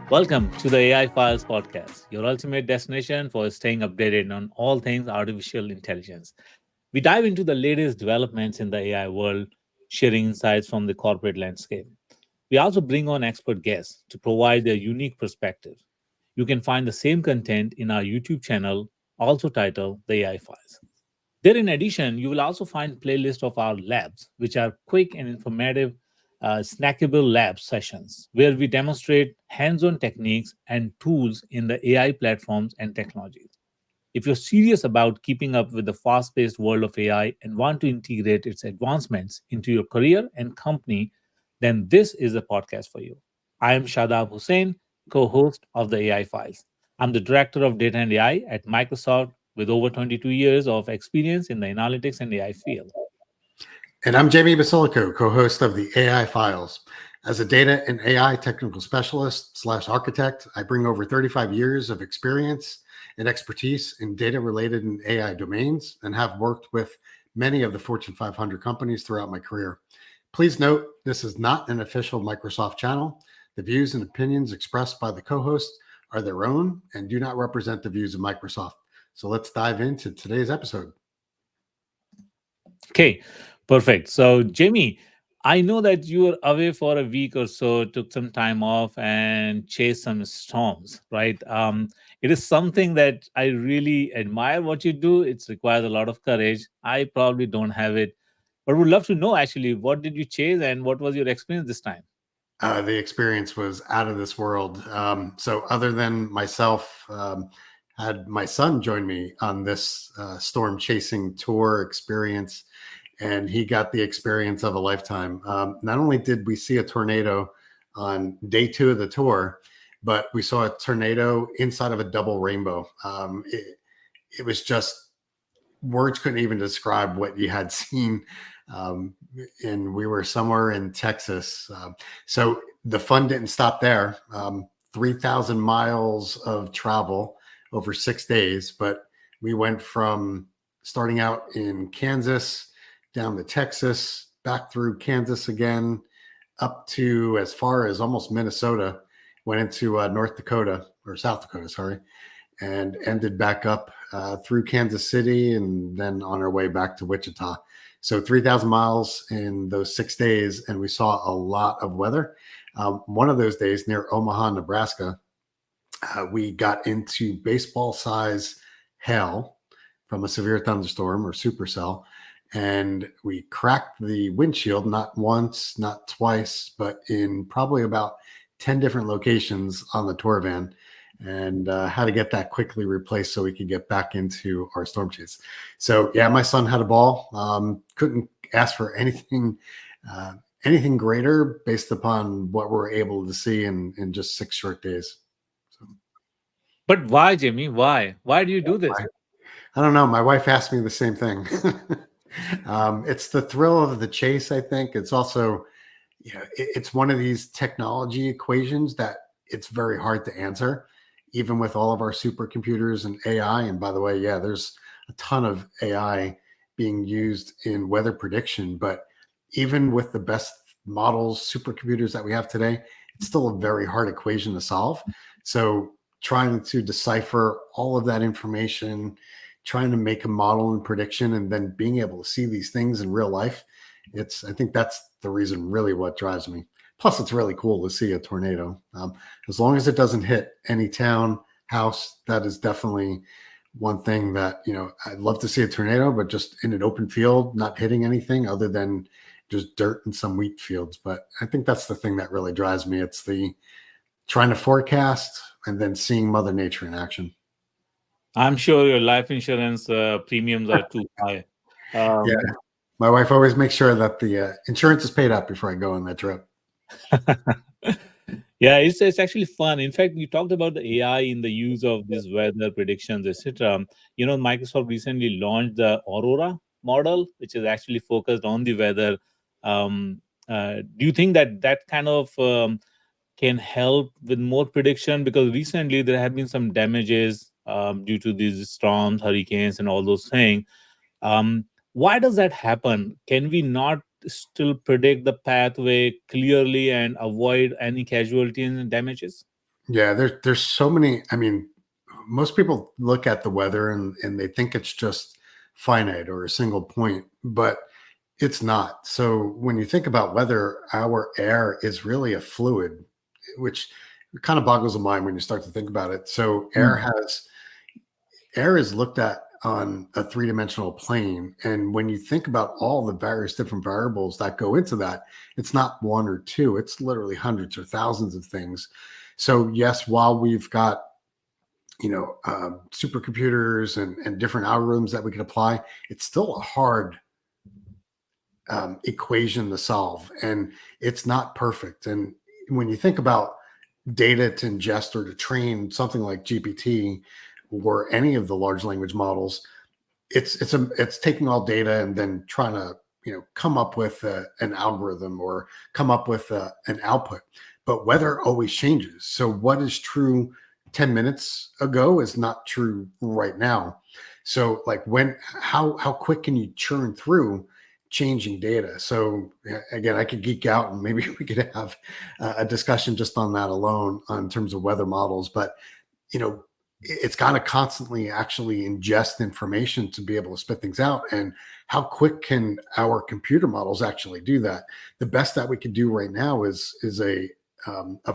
Welcome to the AI Files podcast, your ultimate destination for staying updated on all things artificial intelligence. We dive into the latest developments in the AI world, sharing insights from the corporate landscape. We also bring on expert guests to provide their unique perspective. You can find the same content in our YouTube channel, also titled The AI Files. There, in addition, you will also find playlists of our labs, which are quick and informative, snackable lab sessions where we demonstrate hands-on techniques and tools in the AI platforms and technologies. If you're serious about keeping up with the fast-paced world of AI and want to integrate its advancements into your career and company, then this is a podcast for you. I am Shadab Hussain, co-host of the AI Files. I'm the director of data and AI at Microsoft with over 22 years of experience in the analytics and AI field. And I'm Jamie Basilico, co-host of the AI Files. As a data and AI technical specialist / architect, I bring over 35 years of experience and expertise in data-related and AI domains and have worked with many of the Fortune 500 companies throughout my career. Please note, this is not an official Microsoft channel. The views and opinions expressed by the co-hosts are their own and do not represent the views of Microsoft. So let's dive into today's episode. Okay, perfect. So, Jamie, I know that you were away for a week or so, took some time off and chased some storms, right? It is something that I really admire what you do. It requires a lot of courage. I probably don't have it, but would love to know actually what did you chase and what was your experience this time? The experience was out of this world. So, other than myself, had my son join me on this storm chasing tour experience, and he got the experience of a lifetime. Not only did we see a tornado on day 2 of the tour, but we saw a tornado inside of a double rainbow. It was just words couldn't even describe what you had seen. Um, and we were somewhere in Texas. So the fun didn't stop there. 3,000 miles of travel over 6 days, but we went from starting out in Kansas down to Texas, back through Kansas again, up to as far as almost Minnesota, went into North Dakota or South Dakota, sorry, and ended back up through Kansas City and then on our way back to Wichita. So 3,000 miles in those 6 days, and we saw a lot of weather. One of those days near Omaha, Nebraska, we got into baseball size hail from a severe thunderstorm or supercell, and we cracked the windshield not once, not twice, but in probably about 10 different locations on the tour van, and had to get that quickly replaced so we could get back into our storm chase. So yeah, my son had a ball. Couldn't ask for anything greater based upon what we're able to see in just 6 short days. So, But why, Jamie? Why? Why do you do this? I don't know. My wife asked me the same thing. It's the thrill of the chase, I think. It's also, it's one of these technology equations that it's very hard to answer, even with all of our supercomputers and AI. And by the way, yeah, there's a ton of AI being used in weather prediction, but even with the best models, supercomputers that we have today, it's still a very hard equation to solve. So trying to decipher all of that information, trying to make a model and prediction, and then being able to see these things in real life, I think that's the reason really what drives me. Plus, it's really cool to see a tornado. As long as it doesn't hit any town, house, that is definitely one thing that, I'd love to see a tornado, but just in an open field, not hitting anything other than just dirt and some wheat fields. But I think that's the thing that really drives me. It's the trying to forecast and then seeing Mother Nature in action. I'm sure your life insurance premiums are too high. Yeah. Um, My wife always makes sure that the insurance is paid up before I go on that trip. Yeah, it's actually fun. In fact, you talked about the AI in the use of these weather predictions, etc. Microsoft recently launched the Aurora model, which is actually focused on the weather. Um, do you think that that kind of can help with more prediction? Because recently there have been some damages due to these storms, hurricanes, and all those things. Why does that happen? Can we not still predict the pathway clearly and avoid any casualties and damages? Yeah, there's so many. I mean, most people look at the weather and they think it's just finite or a single point, but it's not. So when you think about weather, our air is really a fluid, which kind of boggles the mind when you start to think about it. So Mm. air is looked at on a three-dimensional plane, and when you think about all the various different variables that go into that, it's not one or two, it's literally hundreds or thousands of things. So yes, while we've got supercomputers and different algorithms that we can apply, it's still a hard equation to solve, and it's not perfect. And when you think about data to ingest or to train something like GPT or any of the large language models, it's taking all data and then trying to come up with an algorithm or come up with an output. But weather always changes. So what is true 10 minutes ago is not true right now. So like how quick can you churn through changing data? So again, I could geek out and maybe we could have a discussion just on that alone on terms of weather models. But you know, it's got to constantly actually ingest information to be able to spit things out. And how quick can our computer models actually do that? The best that we can do right now is a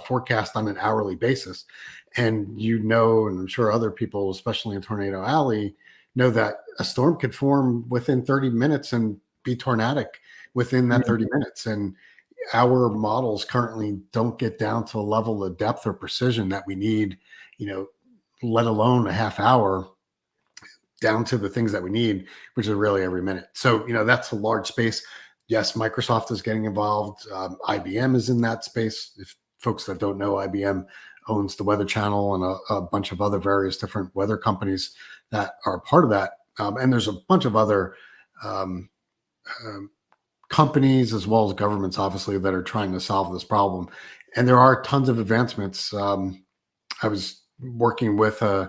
forecast on an hourly basis. And and I'm sure other people, especially in Tornado Alley, know that a storm could form within 30 minutes and be tornadic within that 30 minutes. And our models currently don't get down to a level of depth or precision that we need, you know, let alone a half hour down to the things that we need, which is really every minute. So, that's a large space. Yes, Microsoft is getting involved. IBM is in that space. If folks that don't know, IBM owns the Weather Channel and a bunch of other various different weather companies that are part of that. And there's a bunch of other um, um, companies as well as governments, obviously, that are trying to solve this problem. And there are tons of advancements. I was working with I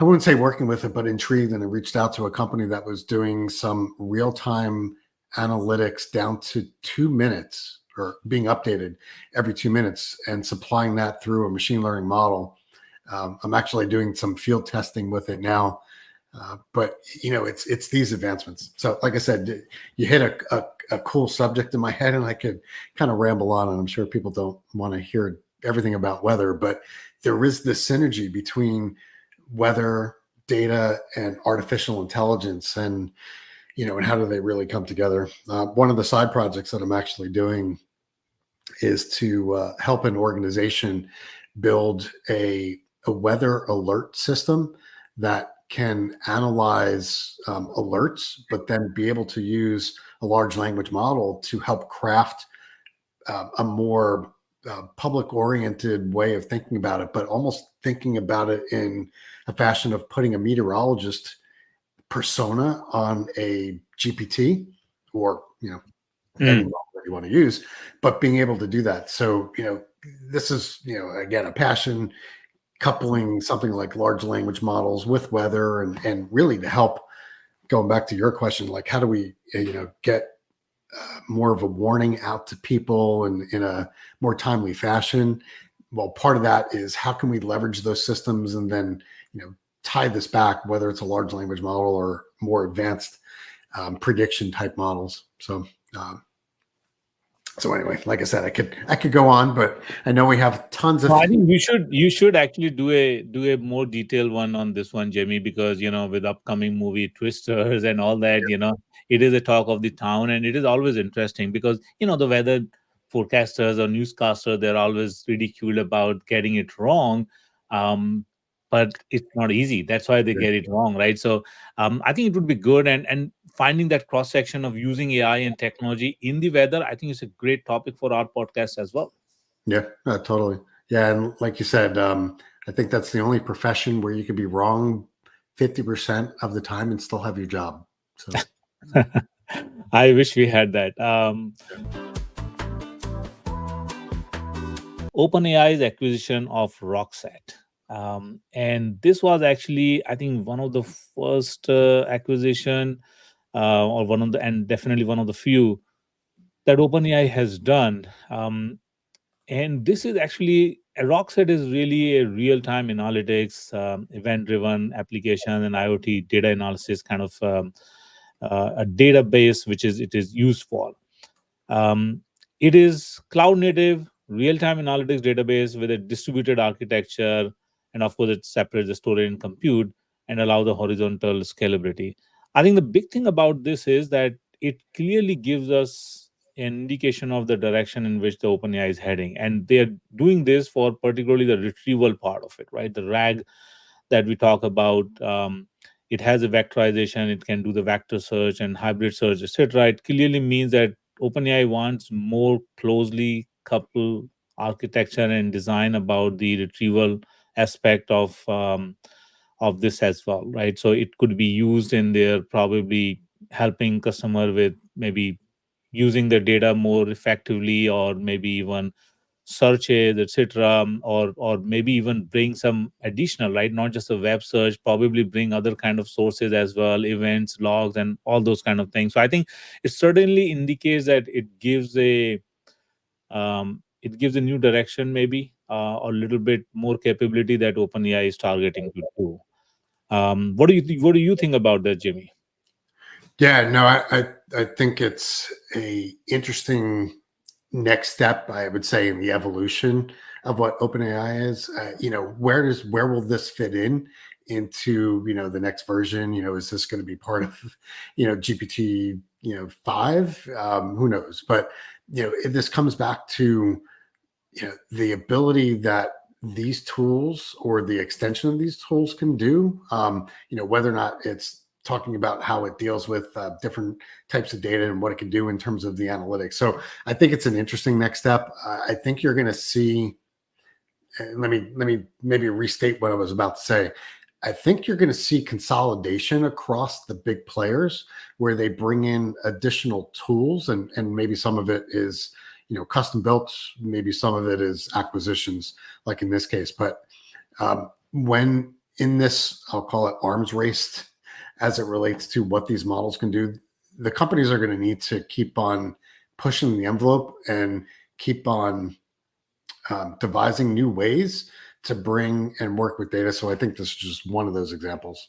wouldn't say working with it, but intrigued, and I reached out to a company that was doing some real time analytics down to 2 minutes or being updated every 2 minutes and supplying that through a machine learning model. I'm actually doing some field testing with it now. But it's these advancements. So, like I said, you hit a cool subject in my head, and I could kind of ramble on. And I'm sure people don't want to hear everything about weather, but there is this synergy between weather data and artificial intelligence, and and how do they really come together? One of the side projects that I'm actually doing is to help an organization build a weather alert system that can analyze alerts, but then be able to use a large language model to help craft a more public oriented way of thinking about it, but almost thinking about it in a fashion of putting a meteorologist persona on a GPT or, any Mm. model that you want to use, but being able to do that. So, this is, again, a passion, coupling something like large language models with weather and really to help, going back to your question, like how do we, get more of a warning out to people and in a more timely fashion? Well, part of that is how can we leverage those systems and then, tie this back, whether it's a large language model or more advanced prediction type models. Um, so anyway, like I said, I could go on, but I know we have tons No, of I think you should actually do a more detailed one on this one, Jamie, because with upcoming movie Twisters and all that, it is a talk of the town, and it is always interesting because the weather forecasters or newscasters, they're always ridiculed about getting it wrong, um, but it's not easy. That's why they get it wrong, right? So I think it would be good, and finding that cross section of using AI and technology in the weather, I think it's a great topic for our podcast as well. yeah, totally. Yeah, and like you said, I think that's the only profession where you could be wrong 50% of the time and still have your job. So I wish we had that. OpenAI's acquisition of Rockset. And this was actually, I think, one of the first acquisition, or one of the, and definitely one of the few that OpenAI has done. And this is actually Rockset is really a real-time analytics, event-driven application, and IoT data analysis kind of a database which is it is used for. Um, it is cloud native, real time analytics database with a distributed architecture, and of course, it separates the storage and compute and allow the horizontal scalability. I think the big thing about this is that it clearly gives us an indication of the direction in which the OpenAI is heading, and they are doing this for particularly the retrieval part of it, right? The RAG that we talk about. It has a vectorization, it can do the vector search and hybrid search, etc. It clearly means that OpenAI wants more closely coupled architecture and design about the retrieval aspect of this as well, right? So it could be used in their probably helping customer with maybe using the data more effectively, or maybe even searches, etc., or maybe even bring some additional, right? Not just a web search, probably bring other kind of sources as well, events, logs, and all those kind of things. So I think it certainly indicates that it gives a new direction, maybe, or a little bit more capability that OpenAI is targeting to do. What do you think about that, Jimmy? Yeah, no, I think it's a interesting next step, I would say, in the evolution of what OpenAI is. Where will this fit in into the next version? Is this going to be part of GPT 5? Who knows? But this comes back to the ability that these tools or the extension of these tools can do. Whether or not it's talking about how it deals with different types of data and what it can do in terms of the analytics. So I think it's an interesting next step. I think you're going to see. Let me maybe restate what I was about to say. I think you're going to see consolidation across the big players where they bring in additional tools, and maybe some of it is custom built, maybe some of it is acquisitions, like in this case. But when in this, I'll call it arms race, as it relates to what these models can do, the companies are going to need to keep on pushing the envelope and keep on devising new ways to bring and work with data. So I think this is just one of those examples.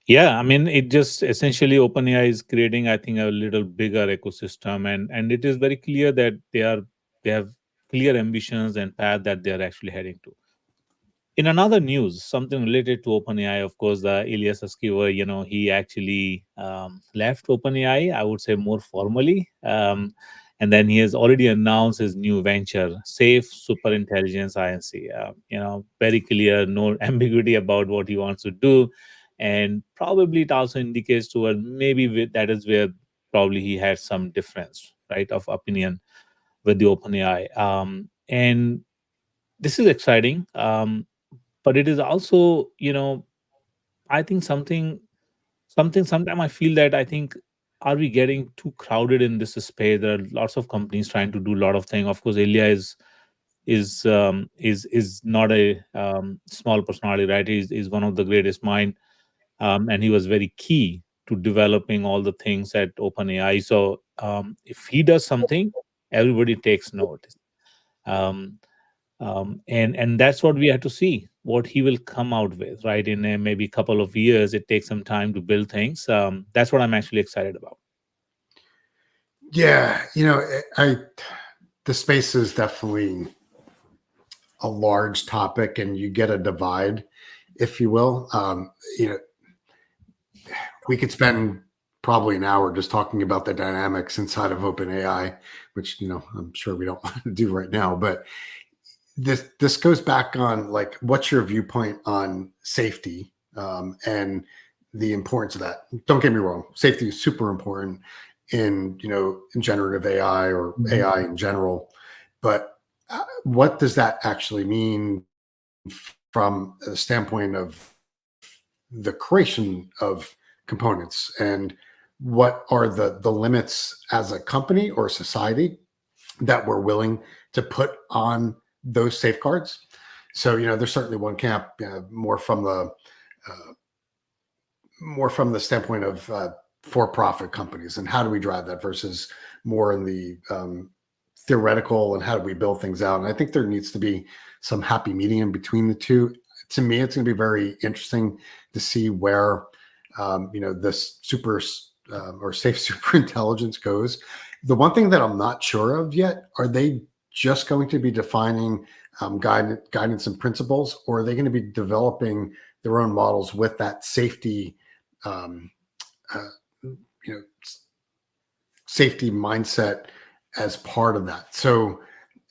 Yeah, I mean, it just essentially OpenAI is creating, I think, a little bigger ecosystem, and it is very clear that they have clear ambitions and path that they are actually heading to. In another news, something related to OpenAI, of course, the Ilya Sutskever, he actually left OpenAI, I would say more formally. And then he has already announced his new venture, Safe Superintelligence Inc. Very clear, no ambiguity about what he wants to do. And probably it also indicates toward maybe that is where probably he had some difference, right, of opinion with the OpenAI. And this is exciting. But it is also, I think sometime I feel that I think, are we getting too crowded in this space? There are lots of companies trying to do a lot of things. Of course, Ilya is not a small personality, right? He's one of the greatest mind, and he was very key to developing all the things at OpenAI. So if he does something, everybody takes note. um, and that's what we have to see what he will come out with, right? In a maybe couple of years, it takes some time to build things. That's what I'm actually excited about. Yeah, the space is definitely a large topic, and you get a divide, if you will. We could spend probably an hour just talking about the dynamics inside of OpenAI, which I'm sure we don't want to do right now. But this goes back on, like, what's your viewpoint on safety, and the importance of that? Don't get me wrong, safety is super important in generative AI or Mhm. AI in general. But what does that actually mean from a standpoint of the creation of components, and what are the limits as a company or society that we're willing to put on those safeguards? So there's certainly one camp, uh, more from the standpoint of for-profit companies, and how do we drive that, versus more in the theoretical and how do we build things out. And I think there needs to be some happy medium between the two. To me, it's going to be very interesting to see where this super or safe super intelligence goes. The one thing that I'm not sure of yet, are they just going to be defining guidance and principles, or are they going to be developing their own models with that safety, um, uh, you know, safety mindset as part of that? So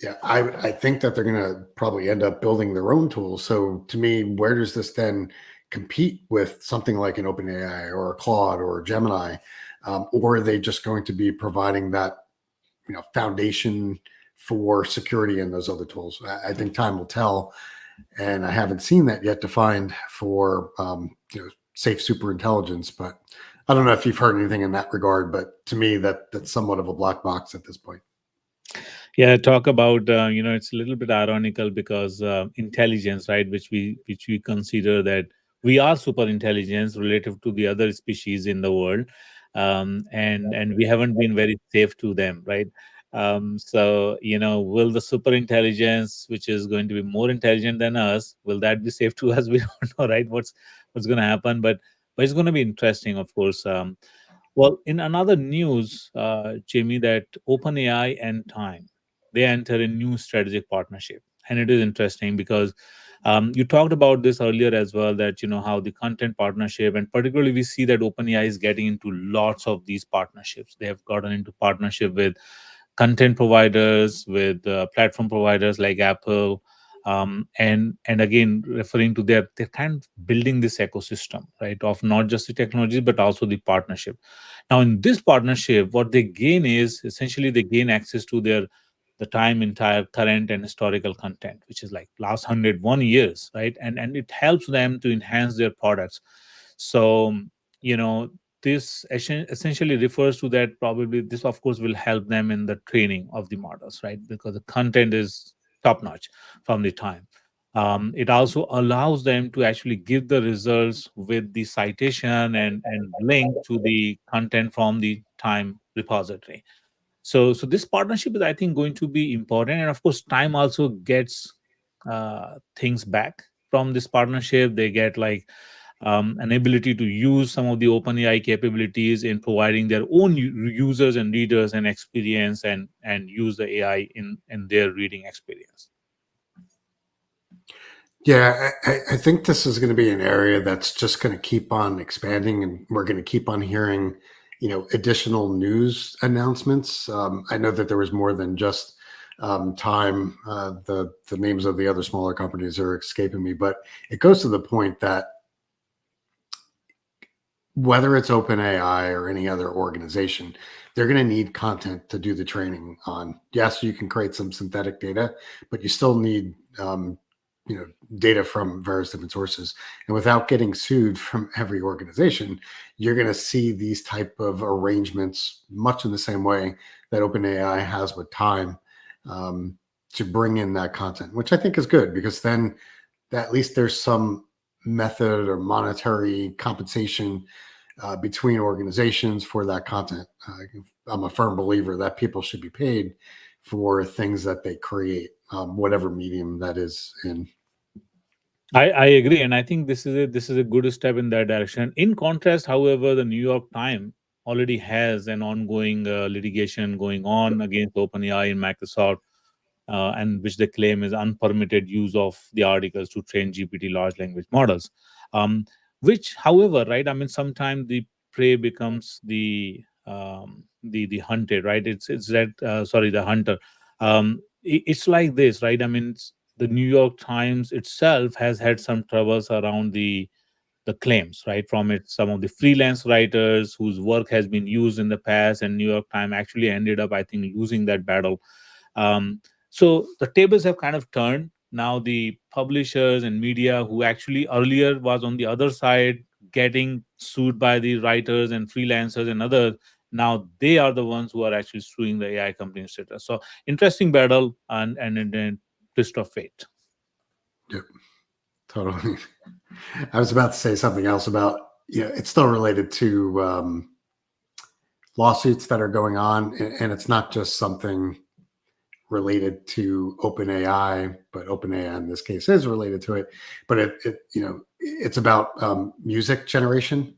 yeah, I think that they're going to probably end up building their own tools. So to me, where does this then compete with something like an OpenAI or a Claude or a Gemini? Or are they just going to be providing that foundation for security in those other tools? I think time will tell, and I haven't seen that yet defined for safe super intelligence. But I don't know if you've heard anything in that regard. But to me, that's somewhat of a black box at this point. Yeah, talk about it's a little bit ironical because intelligence, right, which we consider that we are super intelligence relative to the other species in the world, and we haven't been very safe to them, right? So will the super intelligence, which is going to be more intelligent than us, will that be safe to us? We don't know, right? What's going to happen, but it's going to be interesting, of course. Well, in another news, Jamie, that OpenAI and Time, they enter a new strategic partnership, and it is interesting because you talked about this earlier as well. That how the content partnership, and particularly we see that OpenAI is getting into lots of these partnerships. They have gotten into partnership with content providers, with platform providers like Apple, and again referring to they're kind of building this ecosystem, right, of not just the technology but also the partnership. Now, in this partnership, what they gain is essentially they gain access to the time entire current and historical content, which is like last 101 years, right? And it helps them to enhance their products. So, you know, this essentially refers to that probably this, of course, will help them in the training of the models, right? Because the content is top notch from the time. It also allows them to actually give the results with the citation and link to the content from the time repository. So this partnership is, I think, going to be important, and of course, time also gets things back from this partnership. They get like an ability to use some of the OpenAI capabilities in providing their own users and readers and experience, and use the AI in their reading experience. Yeah, I think this is going to be an area that's just going to keep on expanding, and we're going to keep on hearing, additional news announcements. I know that there was more than just Time. The names of the other smaller companies are escaping me, but it goes to the point that whether it's OpenAI or any other organization, they're going to need content to do the training on. Yes, you can create some synthetic data, but you still need you know data from various different sources. And without getting sued from every organization, you're going to see these type of arrangements much in the same way that OpenAI has with Time, um, to bring in that content, which I think is good, because then at least there's some method or monetary compensation between organizations for that content. I'm a firm believer that people should be paid for things that they create, whatever medium that is in. I agree, and I think this is a good step in that direction. In contrast, however, the New York Times already has an ongoing litigation going on against OpenAI and Microsoft, and which they claim is unpermitted use of the articles to train GPT large language models. Which, however, right, I mean, sometimes the prey becomes the hunted, right? It's that sorry, the hunter. It's like this, right? I mean, the New York Times itself has had some troubles around the claims, right, from it, some of the freelance writers whose work has been used in the past, and New York Times actually ended up, I think, losing that battle. um, so the tables have kind of turned. Now the publishers and media who actually earlier was on the other side getting sued by the writers and freelancers and others, now they are the ones who are actually suing the AI companies, etc. So interesting battle, and twist of fate. Yep, totally. I was about to say something else about, it's still related to lawsuits that are going on, and it's not just something related to OpenAI, but OpenAI in this case is related to it. But it's about music generation.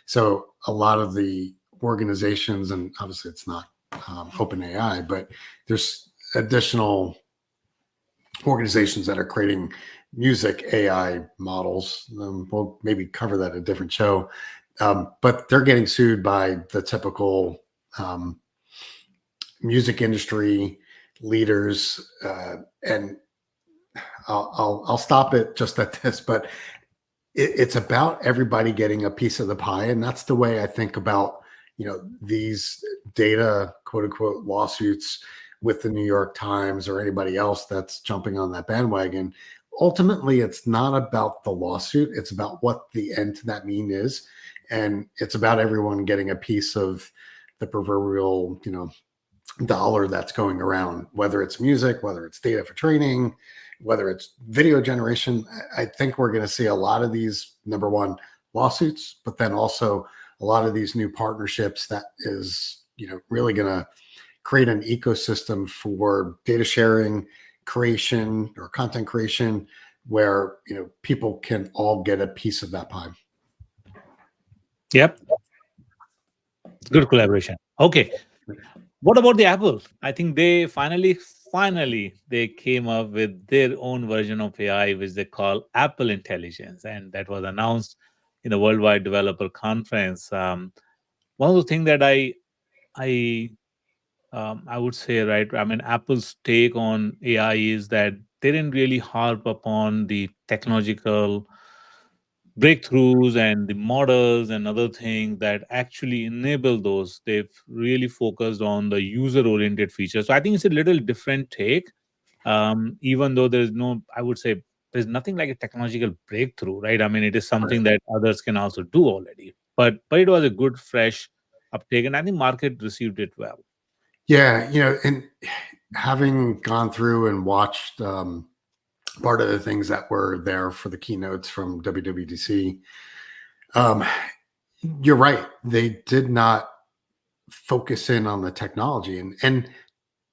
So a lot of the organizations, and obviously it's not OpenAI, but there's additional organizations that are creating music AI models. We'll maybe cover that in a different show. But they're getting sued by the typical music industry leaders, and I'll stop it just at this. But it's about everybody getting a piece of the pie, and that's the way I think about these data quote unquote lawsuits with the New York Times or anybody else that's jumping on that bandwagon. Ultimately, it's not about the lawsuit; it's about what the end to that mean is, and it's about everyone getting a piece of the proverbial dollar that's going around, whether it's music, whether it's data for training, whether it's video generation. I think we're going to see a lot of these, number one, lawsuits, but then also a lot of these new partnerships that is, really going to create an ecosystem for data sharing, creation, or content creation, where, people can all get a piece of that pie. Yep. Good collaboration. Okay. What about the Apple? I think they finally they came up with their own version of AI, which they call Apple Intelligence, and that was announced in the Worldwide Developer Conference. One of the things that I I would say, right? I mean, Apple's take on AI is that they didn't really harp upon the technological breakthroughs and the models and other things that actually enable those. They've really focused on the user oriented features. So I think it's a little different take. Even though there's no, I would say there's nothing like a technological breakthrough, right? I mean, it is Right. something that others can also do already. But it was a good fresh uptake, and I think market received it well. Yeah, and having gone through and watched part of the things that were there for the keynotes from WWDC, um, you're right. They did not focus in on the technology, and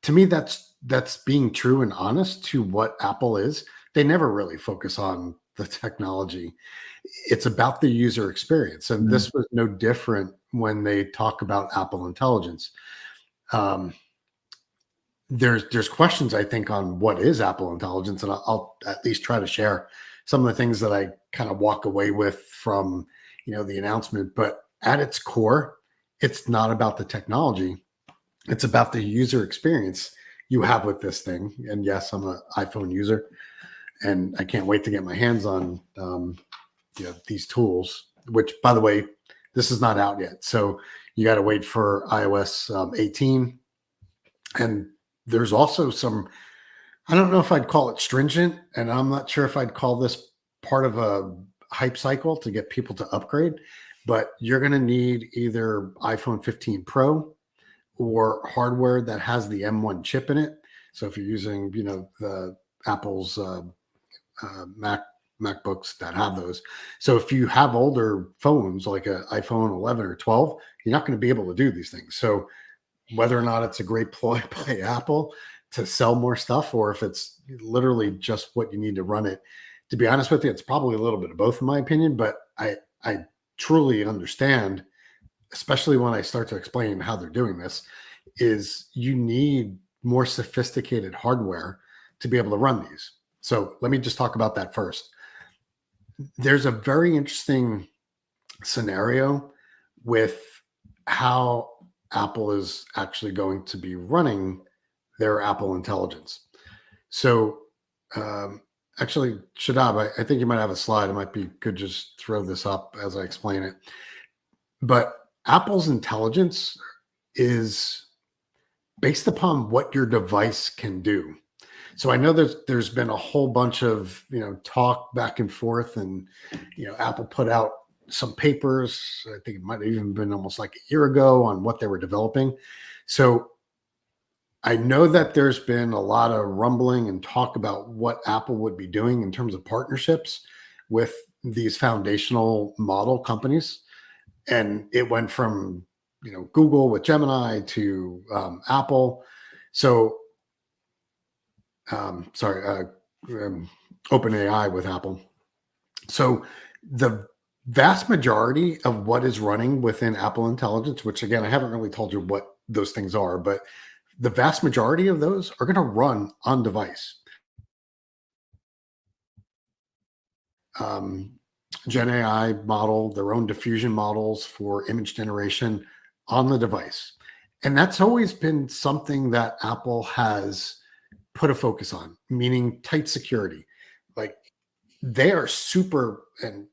to me, that's being true and honest to what Apple is. They never really focus on the technology. It's about the user experience, and Mm. this was no different when they talk about Apple Intelligence. Um, there's questions, I think, on what is Apple Intelligence, and I'll at least try to share some of the things that I kind of walk away with from the announcement. But at its core, it's not about the technology; it's about the user experience you have with this thing. And yes, I'm an iPhone user, and I can't wait to get my hands on these tools. Which, by the way, this is not out yet, so you got to wait for iOS 18. And there's also some, I don't know if I'd call it stringent, and I'm not sure if I'd call this part of a hype cycle to get people to upgrade, but you're going to need either iPhone 15 Pro or hardware that has the M1 chip in it. So if you're using, the Apple's MacBooks that have those. So if you have older phones like an iPhone 11 or 12, you're not going to be able to do these things. So whether or not it's a great ploy by Apple to sell more stuff, or if it's literally just what you need to run it, to be honest with you, it's probably a little bit of both, in my opinion. But I truly understand, especially when I start to explain how they're doing this, is you need more sophisticated hardware to be able to run these. So let me just talk about that first. There's a very interesting scenario with how Apple is actually going to be running their Apple Intelligence. So, actually, Shadab, I think you might have a slide. It might be good just throw this up as I explain it. But Apple's intelligence is based upon what your device can do. So I know there's been a whole bunch of talk back and forth, and Apple put out some papers. I think it might have even been almost like a year ago on what they were developing. So I know that there's been a lot of rumbling and talk about what Apple would be doing in terms of partnerships with these foundational model companies, and it went from Google with Gemini to Apple. So sorry, OpenAI with Apple. So the vast majority of what is running within Apple Intelligence, which again, I haven't really told you what those things are, but the vast majority of those are going to run on device. Gen AI model, their own diffusion models for image generation on the device. And that's always been something that Apple has put a focus on, meaning tight security. Like they are super, and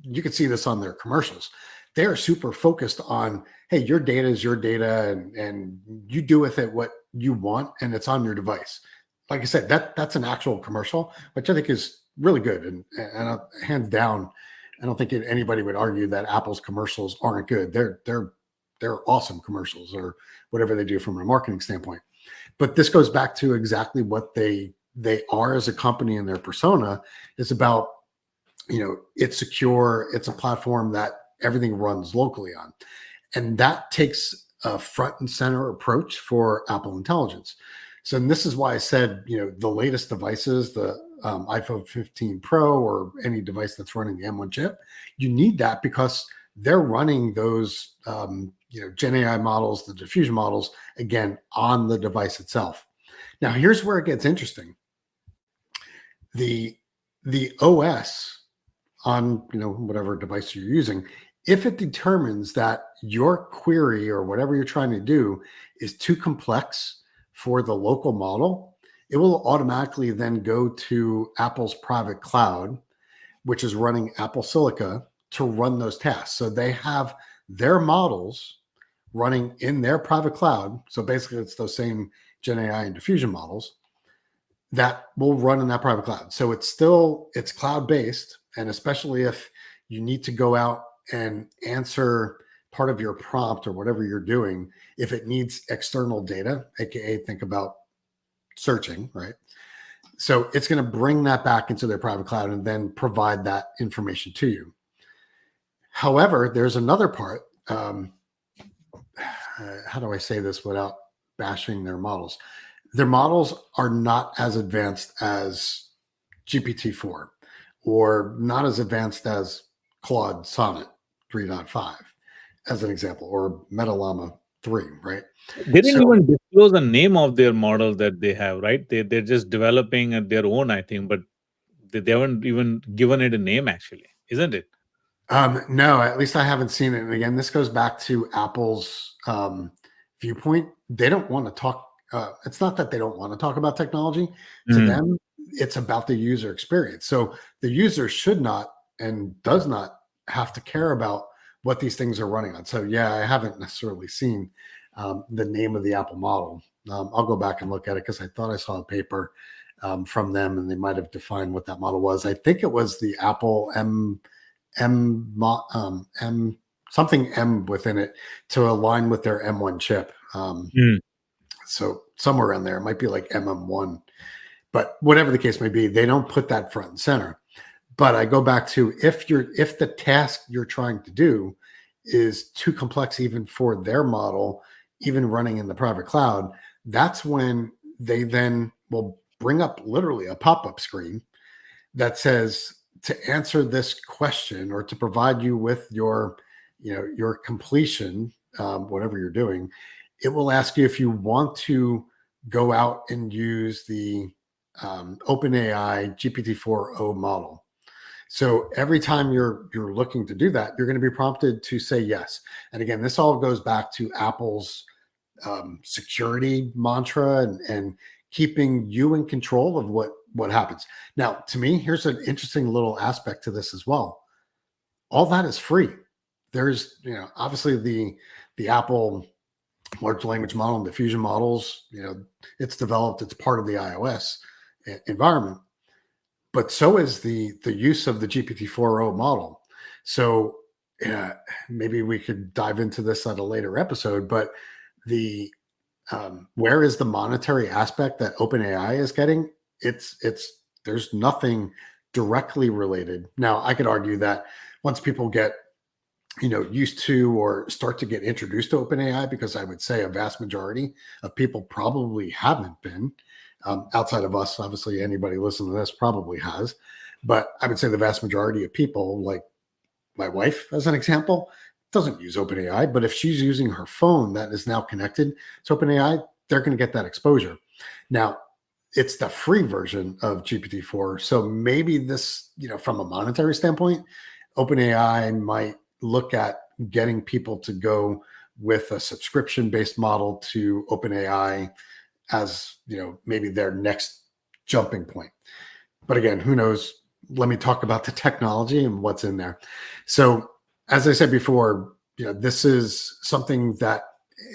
you can see this on their commercials. They are super focused on, hey, your data is your data, and you do with it what you want, and it's on your device. Like I said, that's an actual commercial, which I think is really good, and hands down, I don't think anybody would argue that Apple's commercials aren't good. They're awesome commercials, or whatever they do from a marketing standpoint. But this goes back to exactly what they are as a company, and their persona is about. It's secure. It's a platform that everything runs locally on. And that takes a front and center approach for Apple Intelligence. So, and this is why I said, the latest devices, the iPhone 15 Pro, or any device that's running the M1 chip, you need that because they're running those, Gen AI models, the diffusion models, again, on the device itself. Now, here's where it gets interesting. The OS on whatever device you're using, if it determines that your query or whatever you're trying to do is too complex for the local model, it will automatically then go to Apple's private cloud, which is running Apple Silica, to run those tasks. So they have their models running in their private cloud. So basically it's those same Gen AI and diffusion models that will run in that private cloud. So it's cloud-based. And especially if you need to go out and answer part of your prompt or whatever you're doing, if it needs external data, AKA think about searching, right? So it's going to bring that back into their private cloud and then provide that information to you. However, there's another part. How do I say this without bashing their models? Their models are not as advanced as GPT-4, or not as advanced as Claude Sonnet 3.5, as an example, or Metalama 3, right? They didn't So even disclose the name of their model that they have, right? They're just developing at their own, I think, but they haven't even given it a name, actually, isn't it? no, at least I haven't seen it. And again, this goes back to Apple's viewpoint. They don't want to talk. It's not that they don't want to talk about technology. To Mhm. them, it's about the user experience. So the user should not and does not have to care about what these things are running on. So yeah, I haven't necessarily seen the name of the Apple model. I'll go back and look at it because I thought I saw a paper from them, and they might have defined what that model was. I think it was the Apple M something M within it to align with their M1 chip. Mm. So somewhere around there, it might be like MM1, but whatever the case may be, they don't put that front and center. But I go back to if the task you're trying to do is too complex even for their model, even running in the private cloud, that's when they then will bring up literally a pop-up screen that says, to answer this question or to provide you with your completion, whatever you're doing, it will ask you if you want to go out and use the OpenAI GPT4-o model. So every time you're looking to do that, you're going to be prompted to say yes. And again, this all goes back to Apple's security mantra, and keeping you in control of what happens. Now, to me, here's an interesting little aspect to this as well. All that is free. There's, obviously the Apple large language model and diffusion models, it's developed, it's part of the iOS environment, but so is the use of the GPT-4o model. So maybe we could dive into this at a later episode, but the where is the monetary aspect that OpenAI is getting? It's there's nothing directly related. Now, I could argue that once people get used to or start to get introduced to OpenAI, because I would say a vast majority of people probably haven't been. Outside of us, obviously, anybody listening to this probably has. But I would say the vast majority of people, like my wife, as an example, doesn't use OpenAI. But if she's using her phone that is now connected to OpenAI, they're going to get that exposure. Now, it's the free version of GPT-4. So maybe this, from a monetary standpoint, OpenAI might look at getting people to go with a subscription-based model to OpenAI as, maybe their next jumping point. But again, who knows? Let me talk about the technology and what's in there. So, as I said before, this is something that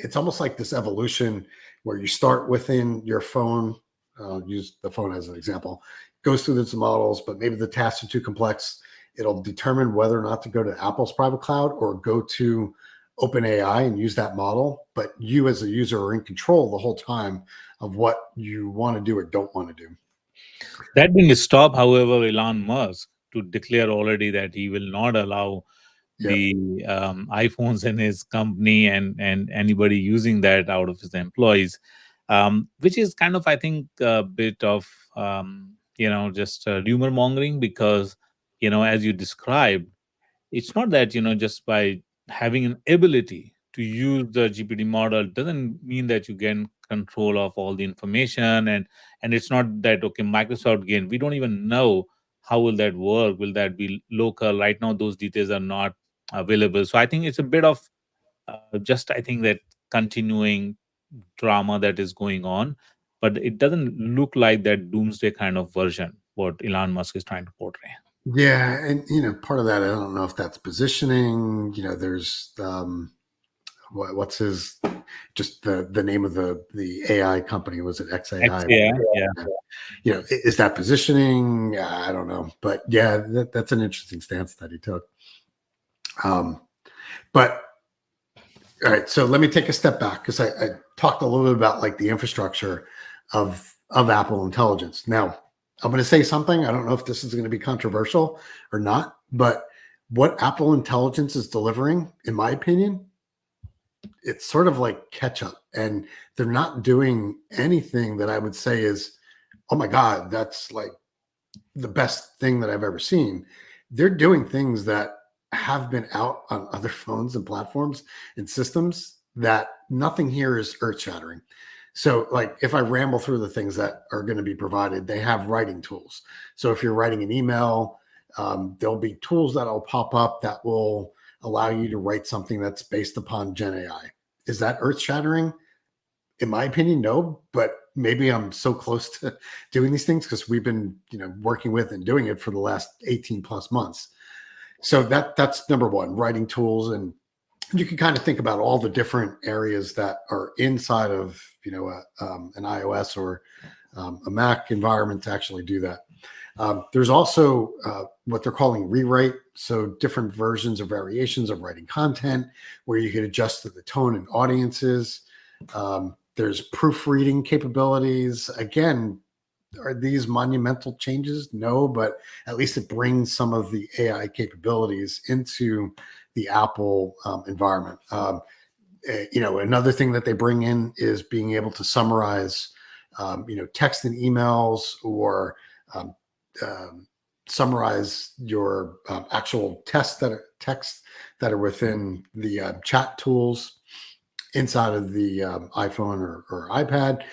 it's almost like this evolution where you start within your phone. I'll use the phone as an example. Goes through its models, but maybe the tasks are too complex. It'll determine whether or not to go to Apple's private cloud or go to OpenAI and use that model. But you as a user are in control the whole time of what you want to do or don't want to do. That didn't stop, however, Elon Musk to declare already that he will not allow Yep. the iPhones in his company and anybody using that out of his employees, which is kind of, I think, a bit of just rumor mongering because as you described, it's not that just by having an ability to use the GPT model doesn't mean that you gain control of all the information, and it's not that okay, Microsoft gain. We don't even know how will that work. Will that be local? Right now those details are not available, so I think it's a bit of just I think that continuing drama that is going on, but it doesn't look like that doomsday kind of version what Elon Musk is trying to portray. Yeah, and part of that, I don't know if that's positioning. There's what's his just the name of the AI company, was it XAI? Yeah. Is that positioning? I don't know, but yeah, that's an interesting stance that he took. But all right, so let me take a step back because I talked a little bit about like the infrastructure of Apple Intelligence. Now, I'm going to say something. I don't know if this is going to be controversial or not, but what Apple Intelligence is delivering, in my opinion, it's sort of like catch up, and they're not doing anything that I would say is, oh my God, that's like the best thing that I've ever seen. They're doing things that have been out on other phones and platforms and systems that nothing here is earth shattering. So, like, if I ramble through the things that are going to be provided, they have writing tools. So, if you're writing an email, there'll be tools that'll pop up that will allow you to write something that's based upon Gen AI. Is that earth shattering? In my opinion, no, but maybe I'm so close to doing these things because we've been, working with and doing it for the last 18 plus months. So that's number one, writing tools. And you can kind of think about all the different areas that are inside of, an iOS or a Mac environment to actually do that. There's also what they're calling rewrite. So different versions or variations of writing content where you can adjust to the tone and audiences. There's proofreading capabilities. Again, are these monumental changes? No, but at least it brings some of the AI capabilities into the Apple environment. Another thing that they bring in is being able to summarize, text and emails, or summarize your actual texts that are within the chat tools inside of the iPhone or iPad.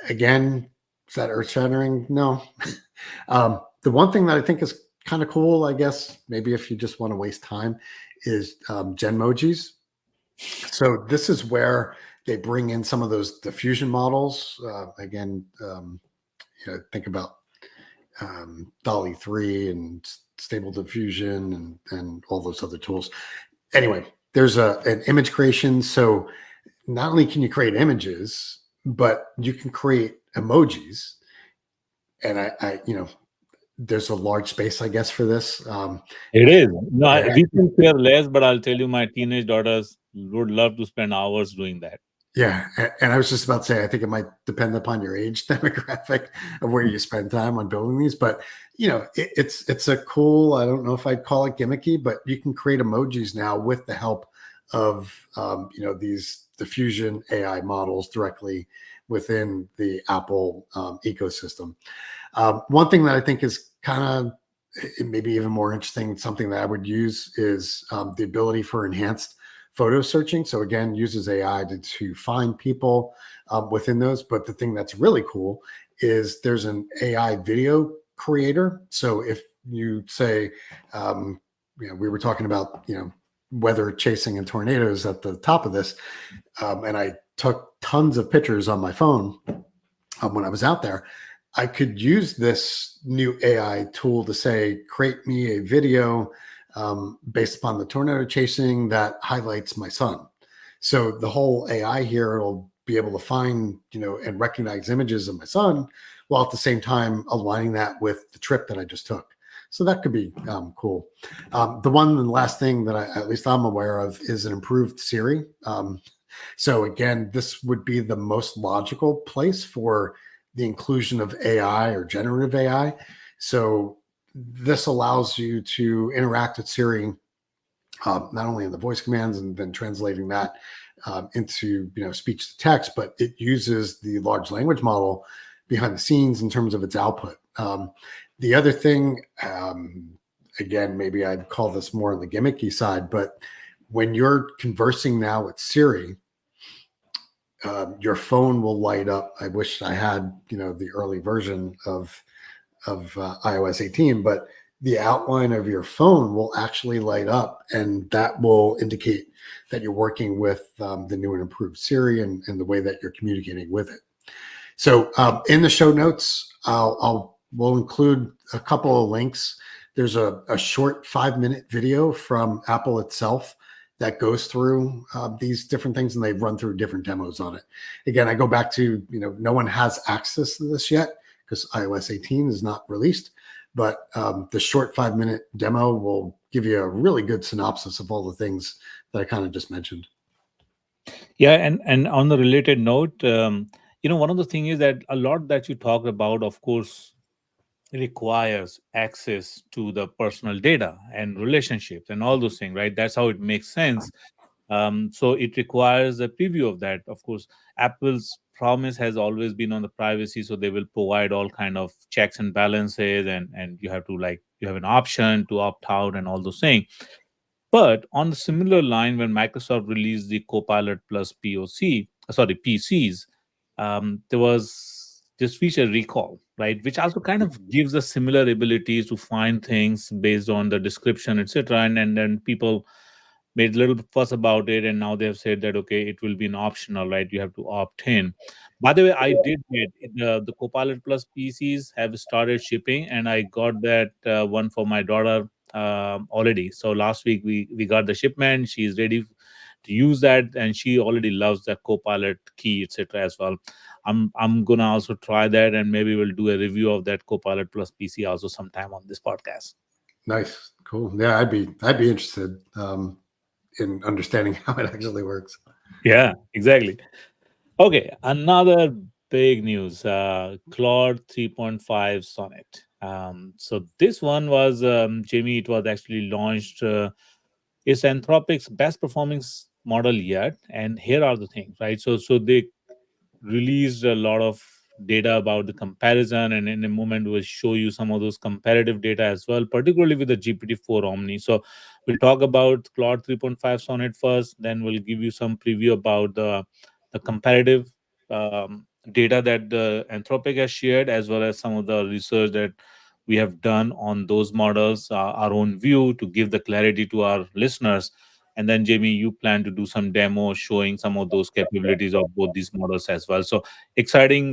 Again, is that earth shattering? No. The one thing that I think is kind of cool, I guess, maybe if you just want to waste time, is Genmojis. So this is where they bring in some of those diffusion models. Again, think about Dolly 3 and Stable Diffusion and all those other tools. Anyway, there's an image creation. So not only can you create images, but you can create emojis. And I there's a large space, I guess, for this. It is. No, we can care less, but I'll tell you, my teenage daughters would love to spend hours doing that. Yeah, and I was just about to say, I think it might depend upon your age demographic of where you spend time on building these. But it's a cool. I don't know if I'd call it gimmicky, but you can create emojis now with the help of these diffusion AI models directly within the Apple ecosystem. One thing that I think is kind of maybe even more interesting, something that I would use is the ability for enhanced photo searching. So again, uses AI to find people within those. But the thing that's really cool is there's an AI video creator. So if you say, we were talking about, weather chasing and tornadoes at the top of this, and I took tons of pictures on my phone when I was out there. I could use this new AI tool to say, create me a video based upon the tornado chasing that highlights my son. So the whole AI here will be able to find, and recognize images of my son, while at the same time aligning that with the trip that I just took. So that could be cool. The one and last thing that at least I'm aware of is an improved Siri. So again, this would be the most logical place for the inclusion of AI or generative AI. So this allows you to interact with Siri not only in the voice commands and then translating that into speech to text, but it uses the large language model behind the scenes in terms of its output. The other thing, again, maybe I'd call this more on the gimmicky side, but when you're conversing now with Siri, your phone will light up. I wish I had, the early version of iOS 18, but the outline of your phone will actually light up, and that will indicate that you're working with the new and improved Siri and the way that you're communicating with it. So in the show notes, we'll include a couple of links. There's a short 5-minute video from Apple itself that goes through these different things, and they run through different demos on it. Again, I go back to, no one has access to this yet because iOS 18 is not released, but the short 5-minute demo will give you a really good synopsis of all the things that I kind of just mentioned. Yeah, and on the related note, one of the things is that a lot that you talked about, of course, requires access to the personal data and relationships and all those things, right? That's how it makes sense. So it requires a preview of that. Of course, Apple's promise has always been on the privacy, so they will provide all kind of checks and balances, and you have to you have an option to opt out and all those things. But on the similar line, when Microsoft released the Copilot Plus PCs, there was this feature recall, right, which also kind of gives us similar abilities to find things based on the description, etc. And then people made a little fuss about it, and now they have said that okay, it will be an optional, right? You have to opt in. By the way, I did get the Copilot Plus PCs have started shipping, and I got that one for my daughter already. So last week we got the shipment. She's ready to use that, and she already loves the Copilot key, etc. as well. I'm gonna also try that, and maybe we'll do a review of that Copilot Plus PC also sometime on this podcast. Nice, cool. Yeah, I'd be interested in understanding how it actually works. Yeah, exactly. Okay, another big news, Claude 3.5 Sonnet. So this one was, Jamie, it was actually launched. It's Anthropic's best performing model yet. And here are the things, right? So they released a lot of data about the comparison, and in a moment we'll show you some of those comparative data as well, particularly with the GPT-4 Omni. So we'll talk about Claude 3.5 Sonnet first, then we'll give you some preview about the comparative data that the Anthropic has shared, as well as some of the research that we have done on those models, our own view to give the clarity to our listeners. And then, Jamie, you plan to do some demo showing some of those capabilities of both these models as well. So, exciting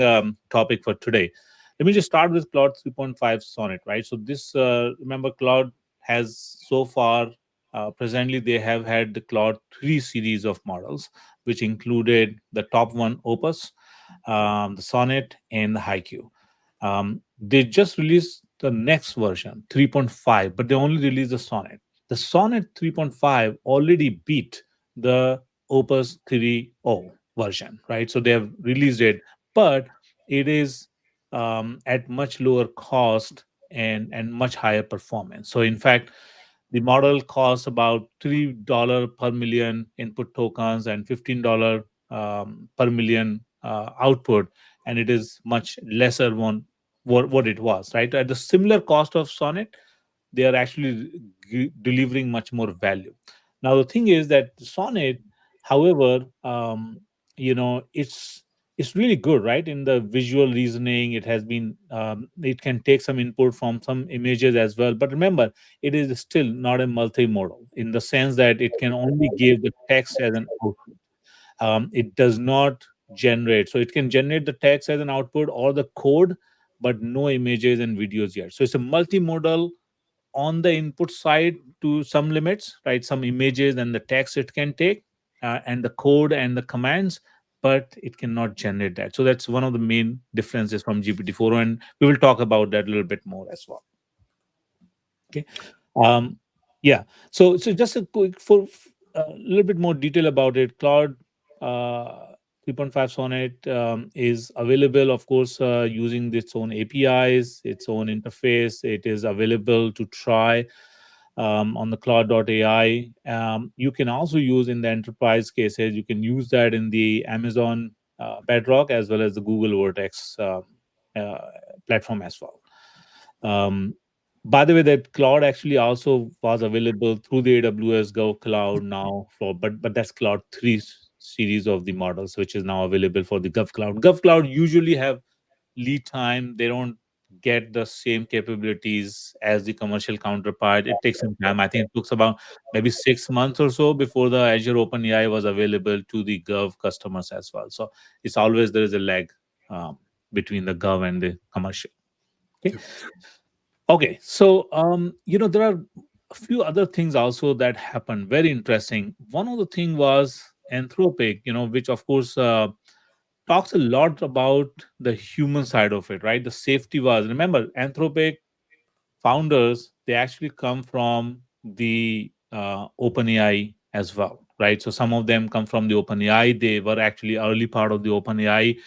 topic for today. Let me just start with Claude 3.5 Sonnet, right? So, this, remember, Claude has so far, presently, they have had the Claude 3 series of models, which included the top one, Opus, the Sonnet, and the Haiku. They just released the next version, 3.5, but they only released the Sonnet. The Sonnet 3.5 already beat the Opus 3.0 version, right? So they have released it, but it is at much lower cost and much higher performance. So in fact, the model costs about $3 per million input tokens and $15 per million output, and it is much lesser one what it was, right? At the similar cost of Sonnet, they are actually delivering much more value. Now the thing is that Sonnet, however, it's really good, right? In the visual reasoning, it has been it can take some input from some images as well. But remember, it is still not a multimodal in the sense that it can only give the text as an output. It does not generate, so it can generate the text as an output or the code, but no images and videos yet. So it's a multimodal on the input side to some limits, right? Some images and the text it can take, and the code and the commands, but it cannot generate that. So that's one of the main differences from GPT-4, and we will talk about that a little bit more as well. Okay. Um, yeah. So just a quick for a little bit more detail about it. Claude 3.5 Sonnet is available, of course, using its own APIs, its own interface. It is available to try on the Claude.ai. You can also use in the enterprise cases. You can use that in the Amazon Bedrock as well as the Google Vertex uh, platform as well. Um, by the way, that cloud actually also was available through the AWS Go Cloud now for, but that's Cloud 3 series of the models, which is now available for the Gov Cloud. Gov Cloud usually have lead time. They don't get the same capabilities as the commercial counterpart. It takes some time. I think it took about maybe 6 months or so before the Azure OpenAI was available to the Gov customers as well. So it's always there is a lag between the Gov and the commercial. Okay. Yep. Okay, so there are a few other things also that happened. Very interesting. One of the thing was Anthropic, which of course talks a lot about the human side of it, right? The safety was. Remember, Anthropic founders, they actually come from the OpenAI as well, right? So some of them come from the OpenAI. They were actually early part of the OpenAI,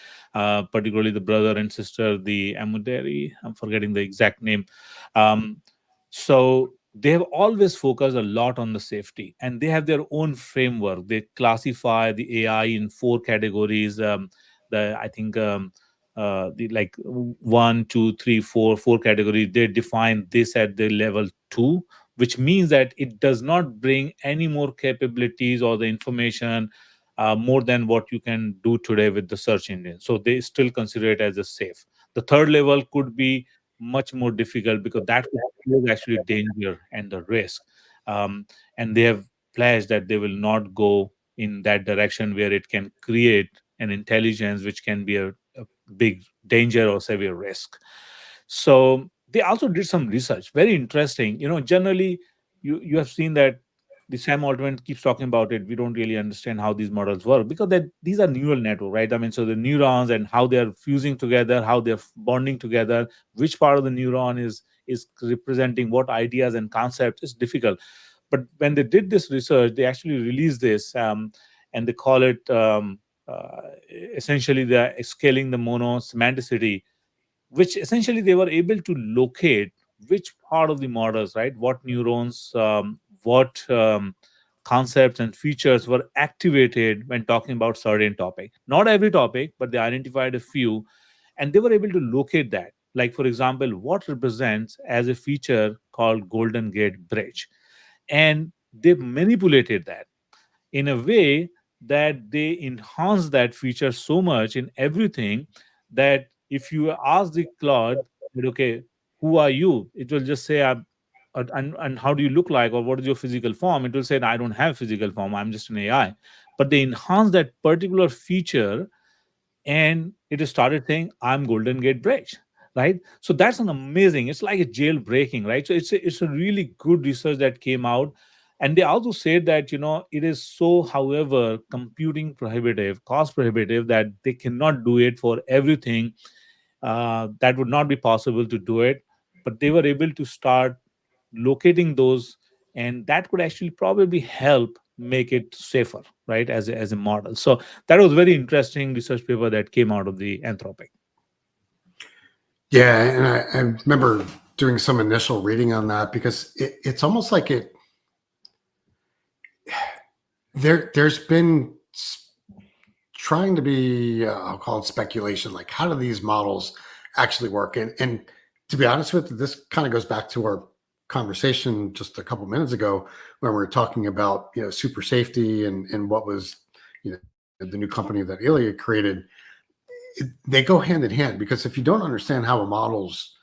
particularly the brother and sister, the Amuderi. I'm forgetting the exact name. Um, so they have always focused a lot on the safety, and they have their own framework. They classify the AI in four categories. The I think the like one, two, three, four categories. They define this at the level two, which means that it does not bring any more capabilities or the information more than what you can do today with the search engine. So they still consider it as a safe. The third level could be much more difficult because that could pose actually danger and the risk. Um, and they have pledged that they will not go in that direction where it can create an intelligence which can be a big danger or severe risk. So they also did some research, very interesting. Generally, you have seen that the Sam Altman keeps talking about it. We don't really understand how these models work because these are neural network, right? I mean, so the neurons and how they are fusing together, how they're bonding together, which part of the neuron is representing what ideas and concepts is difficult. But when they did this research, they actually released this, and they call it essentially the scaling the monosemanticity, which essentially they were able to locate which part of the models, right? What neurons, what concepts and features were activated when talking about certain topic. Not every topic, but they identified a few, and they were able to locate that. Like, for example, what represents as a feature called Golden Gate Bridge, and they manipulated that in a way that they enhance that feature so much in everything that if you ask the Claude, that, okay, who are you? It will just say, and how do you look like, or what is your physical form? It will say, I don't have physical form, I'm just an AI. But they enhance that particular feature, and it started saying, I'm Golden Gate Bridge, right? So that's an amazing, it's like a jailbreaking, right? So it's a really good research that came out. And they also said that it is so, however, computing prohibitive, cost prohibitive, that they cannot do it for everything. That would not be possible to do it, but they were able to start locating those, and that could actually probably help make it safer, right, as a model. So that was very interesting research paper that came out of the Anthropic. Yeah, and I remember doing some initial reading on that because it's almost like there's been trying to be, I'll call it speculation. Like, how do these models actually work? And to be honest with you, this kind of goes back to our conversation just a couple minutes ago when we were talking about, super safety and what was, the new company that Ilya created. They go hand in hand, because if you don't understand how a model's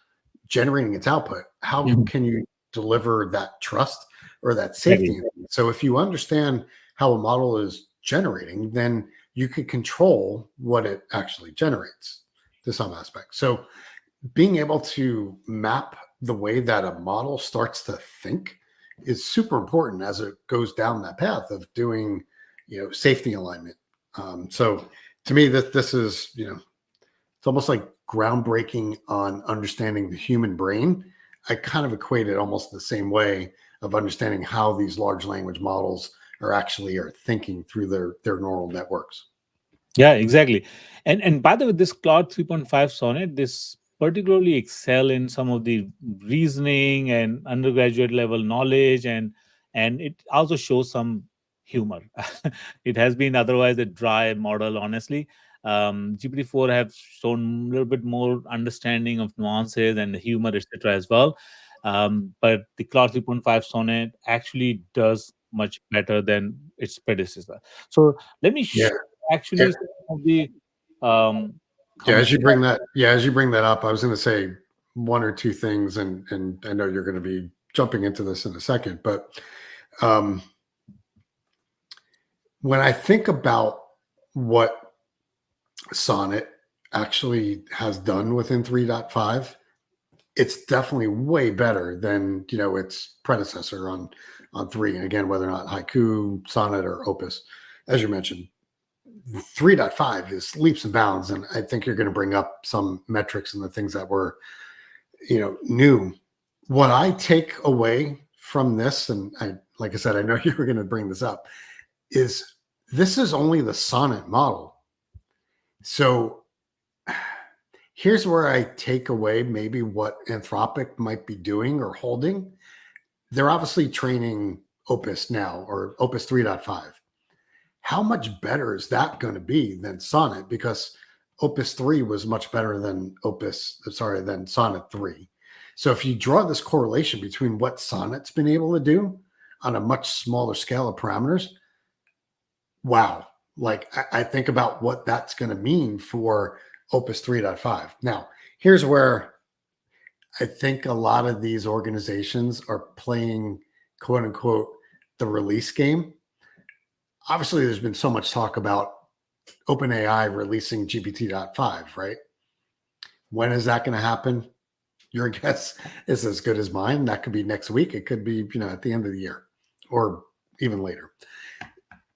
generating its output, how Mhm. can you deliver that trust or that Very. safety? So if you understand how a model is generating, then you can control what it actually generates to some aspect. So being able to map the way that a model starts to think is super important as it goes down that path of doing, safety alignment. So to me, that this is, it's almost like groundbreaking on understanding the human brain. I kind of equate it almost the same way of understanding how these large language models are thinking through their neural networks. Yeah, exactly. And by the way, this Claude 3.5 Sonnet, this particularly excel in some of the reasoning and undergraduate level knowledge, and it also shows some humor. It has been otherwise a dry model, honestly. GPT-4 have shown a little bit more understanding of nuances and the humor, etc. as well. But the Claude 3.5 Sonnet actually does much better than its predecessor. So let me Yeah. actually Yeah. some of the um, Yeah, compare. as you bring that up, I was going to say one or two things, and I know you're going to be jumping into this in a second, but um, when I think about what Sonnet actually has done within 3.5, it's definitely way better than, its predecessor on 3. And again, whether or not Haiku, Sonnet, or Opus, as you mentioned, 3.5 is leaps and bounds. And I think you're going to bring up some metrics and the things that were, new. What I take away from this, and like I said, I know you were going to bring this up, is this is only the Sonnet model. So here's where I take away maybe what Anthropic might be doing or holding. They're obviously training Opus now, or Opus 3.5. How much better is that going to be than Sonnet? Because Opus 3 was much better than Sonnet 3. So if you draw this correlation between what Sonnet's been able to do on a much smaller scale of parameters, wow. Like, I think about what that's going to mean for Opus 3.5. Now, here's where I think a lot of these organizations are playing, quote unquote, the release game. Obviously, there's been so much talk about OpenAI releasing GPT-5, right? When is that going to happen? Your guess is as good as mine. That could be next week. It could be, at the end of the year or even later.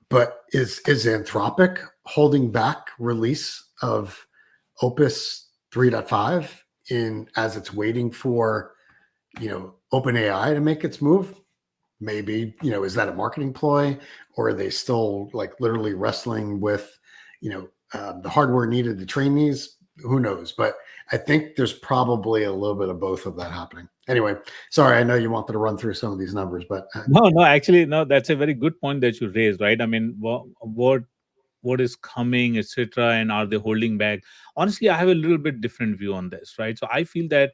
But is Anthropic holding back release of Opus 3.5 in as it's waiting for, OpenAI to make its move? Maybe, is that a marketing ploy, or are they still like literally wrestling with, the hardware needed to train these? Who knows? But I think there's probably a little bit of both of that happening. Anyway, sorry, I know you wanted to run through some of these numbers, but No, no, actually, no. That's a very good point that you raised, right? I mean, what is coming, etc., and are they holding back? Honestly, I have a little bit different view on this, right? So I feel that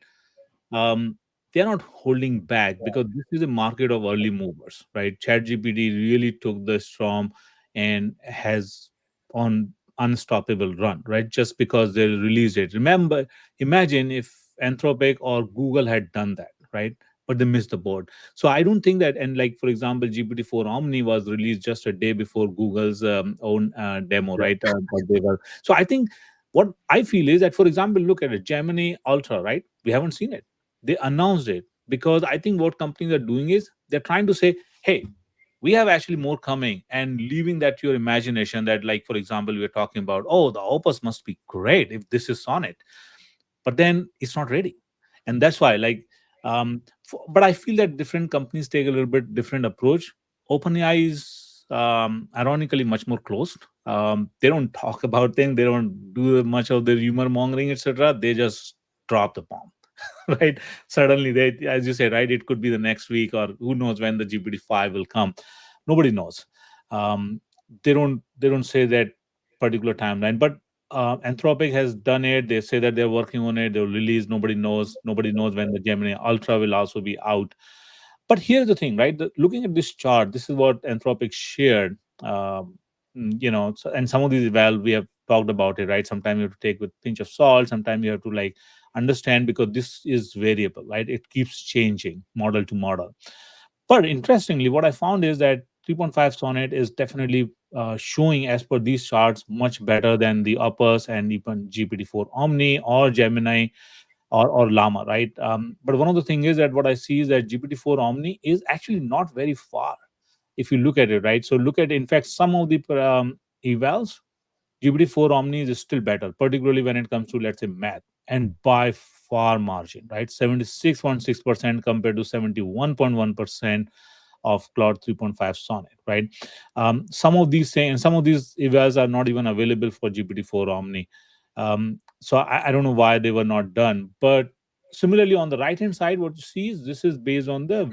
they're not holding back because this is a market of early movers, right? ChatGPT really took the storm and has on unstoppable run, right? Just because they released it. Remember, imagine if Anthropic or Google had done that, right? But they missed the boat. So I don't think that, and like for example, GPT-4 Omni was released just a day before Google's own demo, yeah, right? But they were. So I think what I feel is that, for example, look at it, Gemini Ultra, right? We haven't seen it. They announced it because I think what companies are doing is they're trying to say, hey, we have actually more coming, and leaving that to your imagination that, like, for example, we're talking about, oh, the Opus must be great if this is Sonnet, but then it's not ready. And that's why, like, but I feel that different companies take a little bit different approach. OpenAI is ironically much more closed. They don't talk about things, they don't do much of the rumor mongering, etc. They just drop the bomb. Right, suddenly they, as you said, right, it could be the next week, or who knows when the GPT-5 will come. Nobody knows. um, they don't say that particular timeline. But Anthropic has done it. They say that they're working on it. They'll release. Nobody knows. Nobody knows when the Gemini Ultra will also be out. But here's the thing, right? Looking at this chart, this is what Anthropic shared. And some of these well, we have talked about it, right? Sometimes you have to take with pinch of salt. Sometimes you have to like understand because this is variable, right? It keeps changing model to model. But interestingly, what I found is that 3.5 Sonnet is definitely showing, as per these charts, much better than the Uppers and even GPT-4 Omni or Gemini or Llama, right? But one of the things is that what I see is that GPT-4 Omni is actually not very far if you look at it, right? So look at, in fact, some of the evals, GPT-4 Omni is still better, particularly when it comes to, let's say, math, and by far margin, right? 76.6% compared to 71.1% of Claude 3.5 Sonnet, right? Some of these evals are not even available for GPT-4 Omni. So I don't know why they were not done. But similarly, on the right hand side, what you see is this is based on the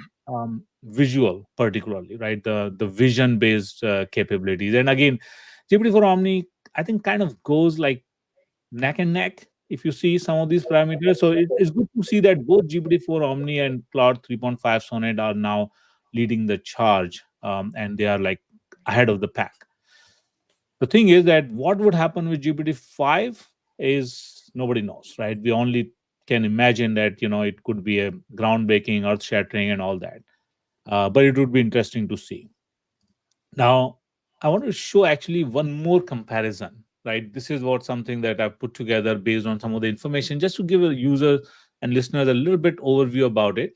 visual, particularly, right? The vision based capabilities. And again, GPT-4 Omni, I think, kind of goes like neck and neck if you see some of these parameters. So it's good to see that both GPT-4 Omni and Claude 3.5 Sonnet are now leading the charge, and they are like ahead of the pack. The thing is that what would happen with GPT-5 is nobody knows, right? We only can imagine that it could be a groundbreaking, earth shattering, and all that. But it would be interesting to see. Now, I want to show actually one more comparison, right? This is what something that I've put together based on some of the information, just to give a user and listeners a little bit overview about it.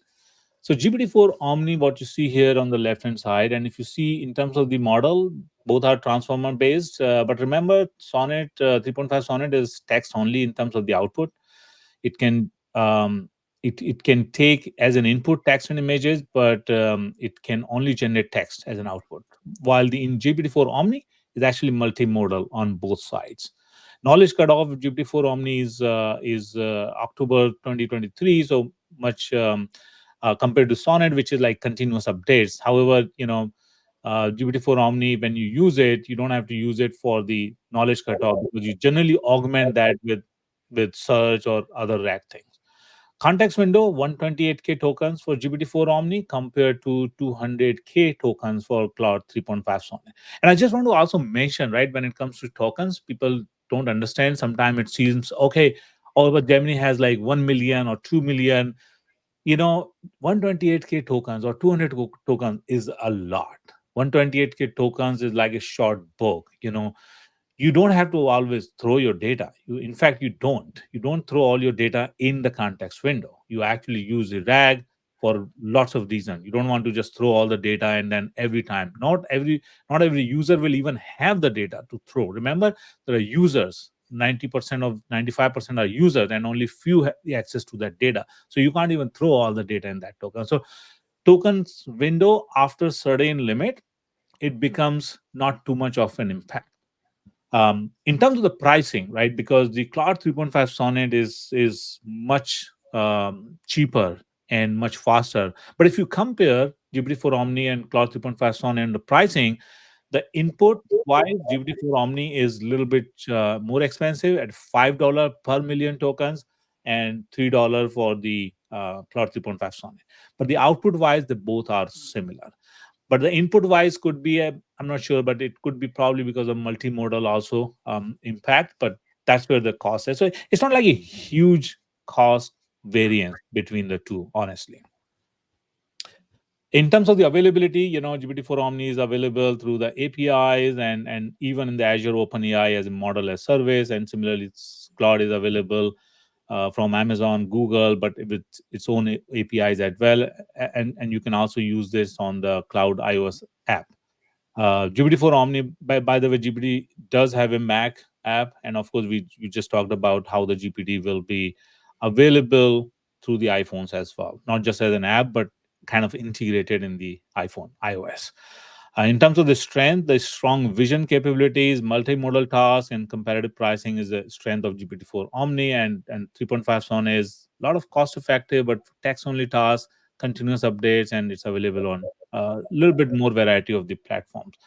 So GPT-4 Omni, what you see here on the left-hand side, and if you see in terms of the model, both are transformer based. But remember, Sonnet 3.5 Sonnet is text only in terms of the output. It can it can take as an input text and images, but it can only generate text as an output. While the in GPT-4 Omni is actually multimodal on both sides. Knowledge cutoff of GPT-4 Omni is October 2023, so much compared to Sonnet, which is like continuous updates. However, GPT-4 Omni, when you use it, you don't have to use it for the knowledge cutoff because you generally augment that with search or other RAG things. Context window 128K tokens for GPT-4 Omni compared to 200K tokens for Claude 3.5 Sonnet. And I just want to also mention, right, when it comes to tokens, people don't understand. Sometimes it seems okay, oh, but Gemini has like 1 million or 2 million. 128K tokens or 200 tokens is a lot. 128K tokens is like a short book. You don't have to always throw your data. In fact, you don't throw all your data in the context window. You actually use the RAG for lots of reasons. You don't want to just throw all the data and then every time. Not every user will even have the data to throw. Remember, there are users. 90% of 95% are users, and only few have the access to that data. So you can't even throw all the data in that token. So tokens window, after certain limit, it becomes not too much of an impact. In terms of the pricing, right? Because the Claude 3.5 Sonnet is much cheaper and much faster. But if you compare GPT-4 Omni and Claude 3.5 Sonnet and the pricing, the input wise, GPT-4 Omni is a little bit more expensive at $5 per million tokens and $3 for the Claude 3.5 Sonnet. But the output wise, they both are similar. But the input wise could be I'm not sure, but it could be probably because of multimodal also impact. But that's where the cost is. So it's not like a huge cost variance between the two, honestly. In terms of the availability, GPT-4 Omni is available through the APIs and even in the Azure OpenAI as a model as service. And similarly, Claude is available from Amazon, Google, but with its own APIs as well. And you can also use this on the Cloud iOS app. GPT-4 Omni, by the way, GPT does have a Mac app, and of course, we just talked about how the GPT will be available through the iPhones as well, not just as an app, but kind of integrated in the iPhone, iOS. In terms of the strength, the strong vision capabilities, multimodal tasks, and competitive pricing is the strength of GPT-4 Omni, and 3.5 Sonnet is a lot of cost effective, but text-only tasks, continuous updates, and it's available on a little bit more variety of the platforms.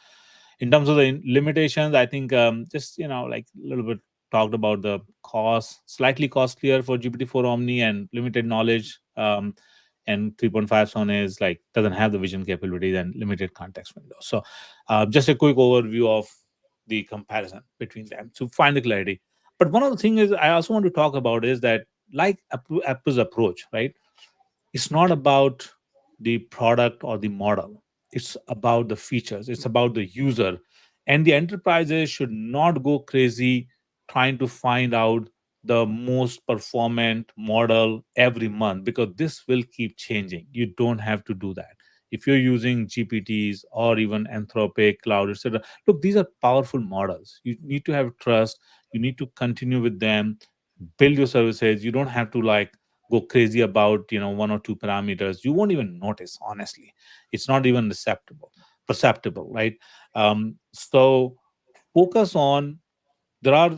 In terms of the limitations, I think just like a little bit talked about the cost, slightly costlier for GPT-4 Omni and limited knowledge. And 3.5 Sonnet is like doesn't have the vision capabilities and limited context window. So, just a quick overview of the comparison between them to find the clarity. But one of the things is I also want to talk about is that like Apple's approach, right? It's not about the product or the model. It's about the features. It's about the user. And the enterprises should not go crazy trying to find out the most performant model every month, because this will keep changing. You don't have to do that. If you're using GPTs or even Anthropic, Cloud, etc., look, these are powerful models. You need to have trust. You need to continue with them, build your services. You don't have to like go crazy about one or two parameters. You won't even notice, honestly. It's not even perceptible, right? So focus on, there are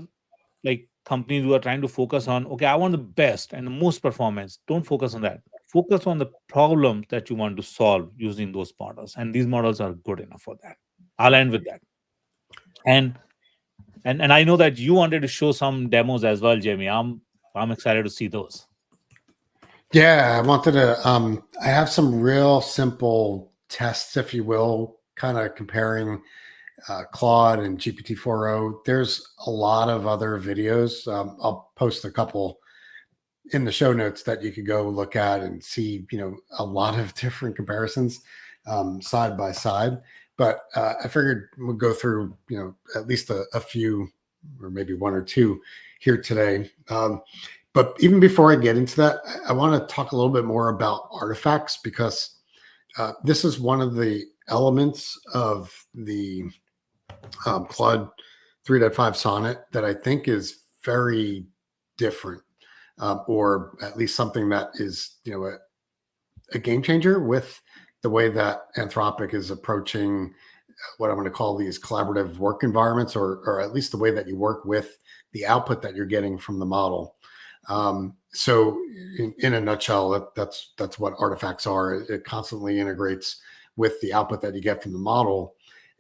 like companies who are trying to focus on, okay, I want the best and the most performance. Don't focus on that. Focus on the problems that you want to solve using those models, and these models are good enough for that. I'll end with that. And and I know that you wanted to show some demos as well, Jamie. I'm excited to see those. Yeah, I wanted to. I have some real simple tests, if you will, kind of comparing Claude and GPT-4o. There's a lot of other videos. I'll post a couple in the show notes that you could go look at and see, a lot of different comparisons side by side. But I figured we'll go through, at least a few, or maybe one or two here today. But even before I get into that, I want to talk a little bit more about artifacts, because this is one of the elements of the Claude 3.5 Sonnet that I think is very different, or at least something that is, a game changer with the way that Anthropic is approaching what I'm going to call these collaborative work environments, or at least the way that you work with the output that you're getting from the model. So in a nutshell, that's what artifacts are. It constantly integrates with the output that you get from the model.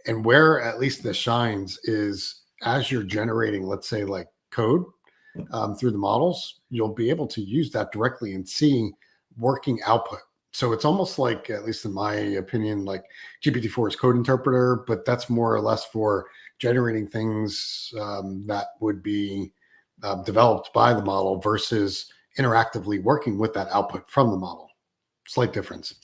And where at least this shines is as you're generating, let's say, like code through the models, you'll be able to use that directly and see working output. So it's almost like, at least in my opinion, like GPT-4's code interpreter, but that's more or less for generating things that would be developed by the model versus interactively working with that output from the model. Slight difference.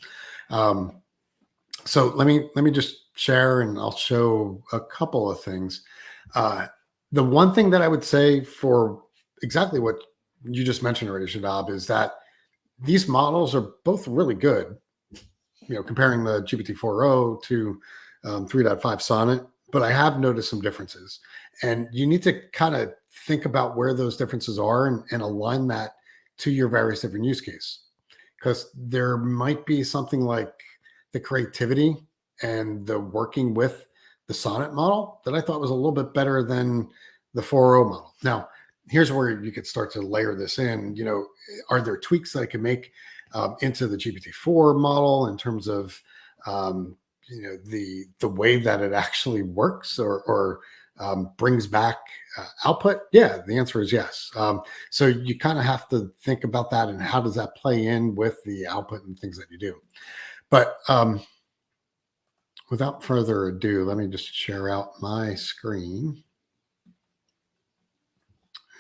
So let me just share, and I'll show a couple of things. The one thing that I would say for exactly what you just mentioned already, Shadab, is that these models are both really good. Comparing the GPT-4o to 3.5 Sonnet, but I have noticed some differences, and you need to kind of think about where those differences are and align that to your various different use case, because there might be something like the creativity and the working with the Sonnet model that I thought was a little bit better than the 4.0 model. Now, here's where you could start to layer this in. Are there tweaks that I can make into the GPT-4 model in terms of the way that it actually works, or brings back output? Yeah, the answer is yes. So you kind of have to think about that, and how does that play in with the output and things that you do. But without further ado, let me just share out my screen,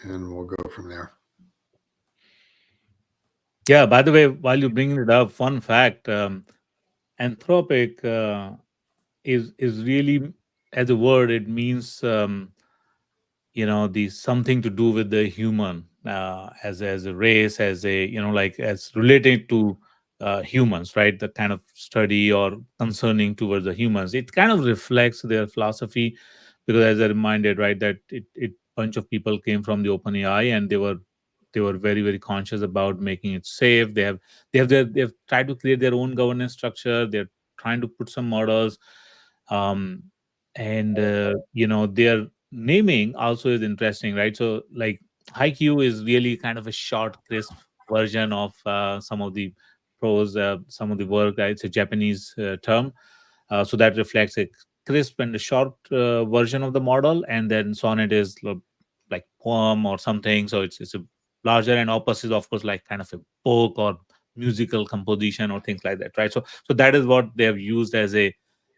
and we'll go from there. Yeah, by the way, while you're bringing it up, fun fact, Anthropic is really, as a word, it means the something to do with the human, as a race, as a like as related to humans, right? The kind of study or concerning towards the humans. It kind of reflects their philosophy, because as I reminded, right, that it bunch of people came from the OpenAI, and they were very very conscious about making it safe. They have tried to create their own governance structure. They're trying to put some models, um, and their naming also is interesting, right? So like haiku is really kind of a short crisp version of some of the work, right? It's a Japanese term, so that reflects a crisp and a short version of the model, and then Sonnet is like poem or something. So it's a larger, and Opus is of course like kind of a book or musical composition or things like that, right? So that is what they have used as a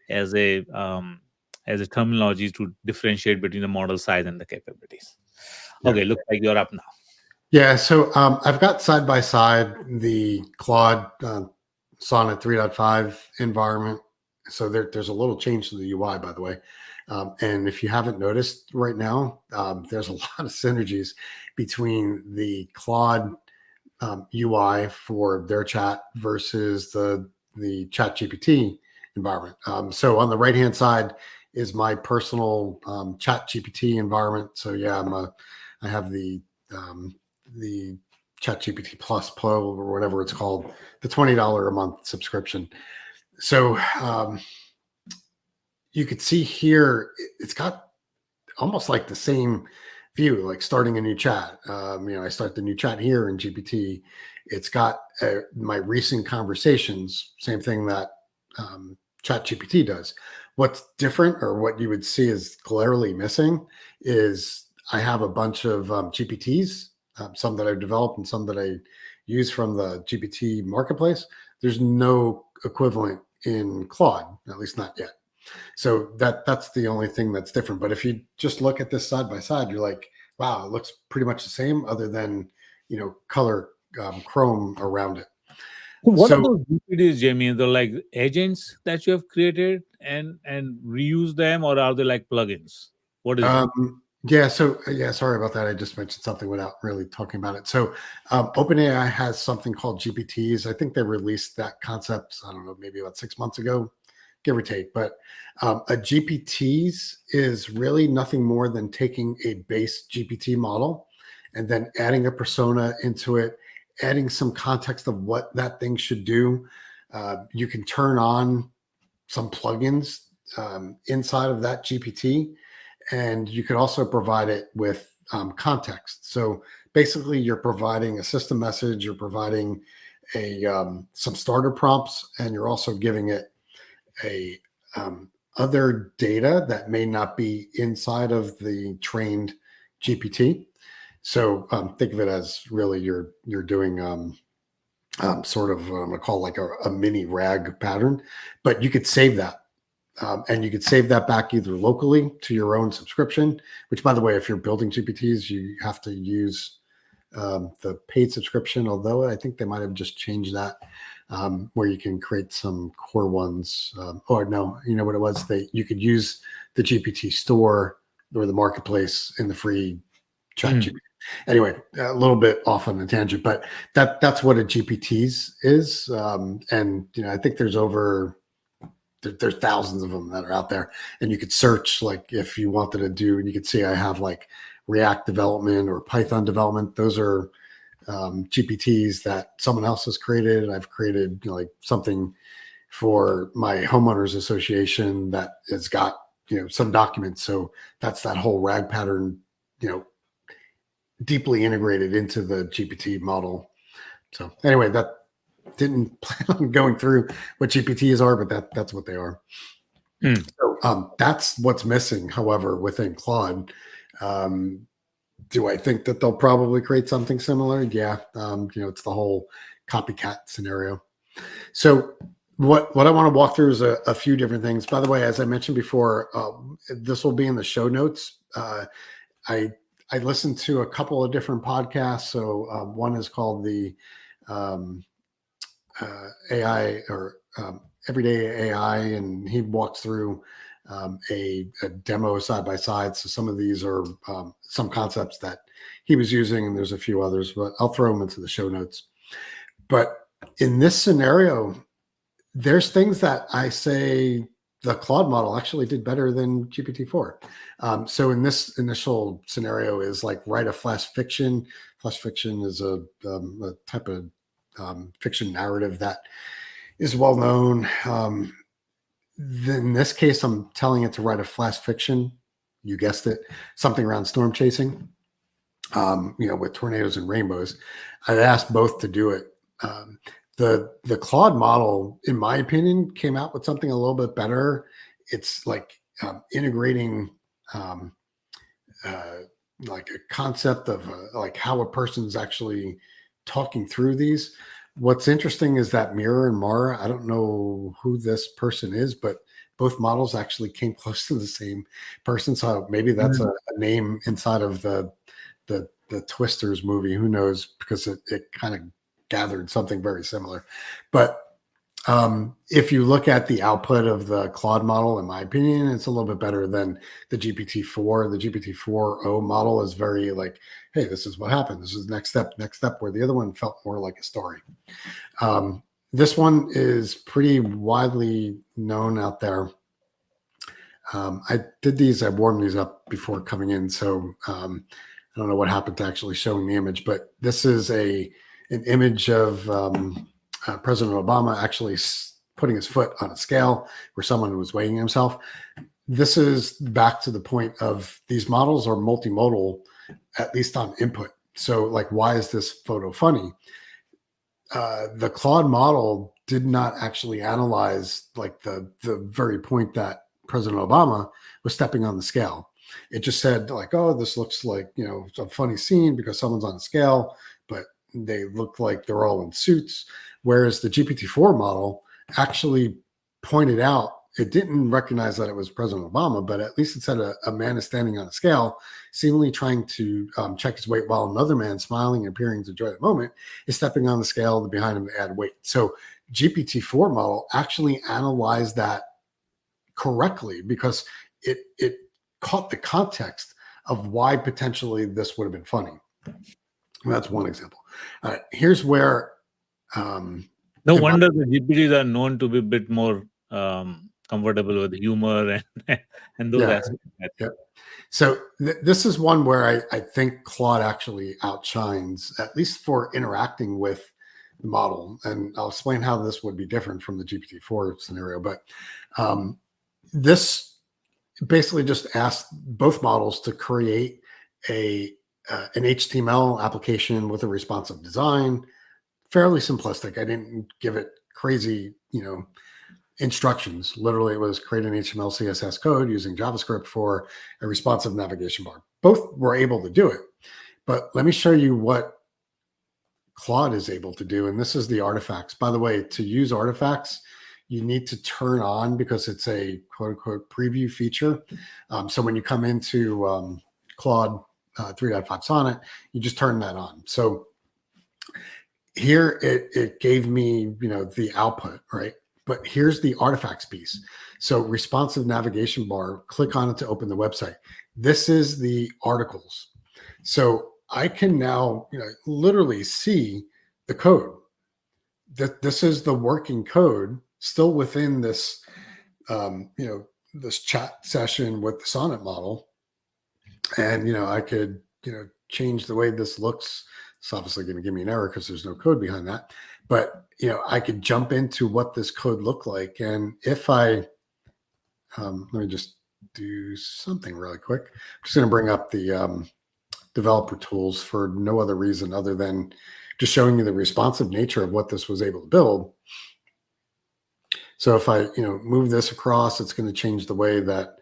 as a terminology to differentiate between the model size and the capabilities. Yeah. Okay, looks like you're up now. Yeah. So I've got side by side the Claude Sonnet 3.5 environment. So there's a little change to the UI, by the way. And if you haven't noticed right now, there's a lot of synergies between the Claude UI for their chat versus the ChatGPT environment. So on the right hand side is my personal ChatGPT environment. So yeah, I have the ChatGPT Plus Pro or whatever it's called, the $20 a month subscription. So you could see here, it's got almost like the same view, like starting a new chat. I start the new chat here in GPT. It's got my recent conversations, same thing that Chat GPT does. What's different, or what you would see is glaringly missing, is I have a bunch of GPTs, some that I've developed and some that I use from the GPT marketplace. There's no equivalent in Claude, at least not yet. So that's the only thing that's different. But if you just look at this side by side, you're like, wow, it looks pretty much the same, other than color chrome around it. What are So those GPTs, Jamie? They're like agents that you have created and reuse them, or are they like plugins? What is it? yeah, sorry about that. I just mentioned something without really talking about it. So OpenAI has something called GPTs. I think they released that concept, I don't know, maybe about 6 months ago, give or take. But a GPTs is really nothing more than taking a base GPT model and then adding a persona into it, adding some context of what that thing should do. You can turn on some plugins inside of that GPT, and you could also provide it with context. So basically, you're providing a system message, you're providing some starter prompts, and you're also giving it a other data that may not be inside of the trained GPT. So think of it as really you're doing sort of what I'm going to call like a mini RAG pattern, but you could save that. And you could save that back either locally to your own subscription, which, by the way, if you're building GPTs, you have to use the paid subscription, although I think they might have just changed that, where you can create some core ones. Or no, you know what it was? You could use the GPT store or the marketplace in the free chat GPT. Anyway, a little bit off on the tangent, but that's what a GPTs is. And I think there's thousands of them that are out there, and you could search, like if you wanted to do, and you could see I have like React development or Python development. Those are GPTs that someone else has created. I've created like something for my homeowners association that has got some documents. So that's that whole RAG pattern, deeply integrated into the GPT model. So anyway, that didn't plan on going through what GPTs are, but that's what they are. So that's what's missing. However, within Claude, do I think that they'll probably create something similar? Yeah. It's the whole copycat scenario. So what I want to walk through is a few different things. By the way, as I mentioned before, this will be in the show notes. I listened to a couple of different podcasts. So one is called the AI or Everyday AI, and he walks through a demo side by side. So some of these are some concepts that he was using, and there's a few others, but I'll throw them into the show notes. But in this scenario, there's things that I say the Claude model actually did better than GPT-4. So in this initial scenario is like write a flash fiction. Flash fiction is a type of fiction narrative that is well known. In this case, I'm telling it to write a flash fiction. You guessed it, something around storm chasing, with tornadoes and rainbows. I've asked both to do it. The Claude model, in my opinion, came out with something a little bit better it's like integrating um, uh, like a concept of like how a person's actually talking through these. What's interesting is that Mirror and Mara, I don't know who this person is, but both models actually came close to the same person. So maybe that's a name inside of the Twisters movie. Who knows? Because it kind of gathered something very similar. But if you look at the output of the Claude model, in my opinion, it's a little bit better than the GPT-4. The GPT-4-o model is very like, hey, this is what happened. This is next step, where the other one felt more like a story. This one is pretty widely known out there. I did these, I warmed these up before coming in. So I don't know what happened to actually showing the image, but this is an image of President Obama actually putting his foot on a scale where someone was weighing himself. This is back to the point of these models are multimodal, at least on input. So like, why is this photo funny? The Claude model did not actually analyze like the very point that President Obama was stepping on the scale. It just said like, oh, this looks like, you know, a funny scene because someone's on a scale, but they look like they're all in suits. Whereas the GPT-4 model actually pointed out, it didn't recognize that it was President Obama, but at least it said a man is standing on a scale, seemingly trying to check his weight while another man, smiling and appearing to enjoy the moment, is stepping on the scale behind him to add weight. So GPT-4 model actually analyzed that correctly because it caught the context of why potentially this would have been funny. That's one example. Here's where no wonder the GPTs are known to be a bit more comfortable with humor and those aspects. Yeah. So this is one where I think Claude actually outshines, at least for interacting with the model. And I'll explain how this would be different from the GPT-4 scenario. But this basically just asked both models to create an HTML application with a responsive design. Fairly simplistic. I didn't give it crazy, instructions. Literally, it was create an HTML CSS code using JavaScript for a responsive navigation bar. Both were able to do it. But let me show you what Claude is able to do. And this is the artifacts. By the way, to use artifacts, you need to turn on, because it's a quote unquote preview feature. So when you come into Claude 3.5 Sonnet, you just turn that on. So here it gave me, the output, right? But here's the artifacts piece. So responsive navigation bar, click on it to open the website. This is the articles. So I can now, literally see the code. That this is the working code still within this, this chat session with the Sonnet model. And, I could, change the way this looks. It's obviously going to give me an error because there's no code behind that. But, I could jump into what this code looked like. And if I, let me just do something really quick. I'm just going to bring up the developer tools for no other reason other than just showing you the responsive nature of what this was able to build. So if I, move this across, it's going to change the way that,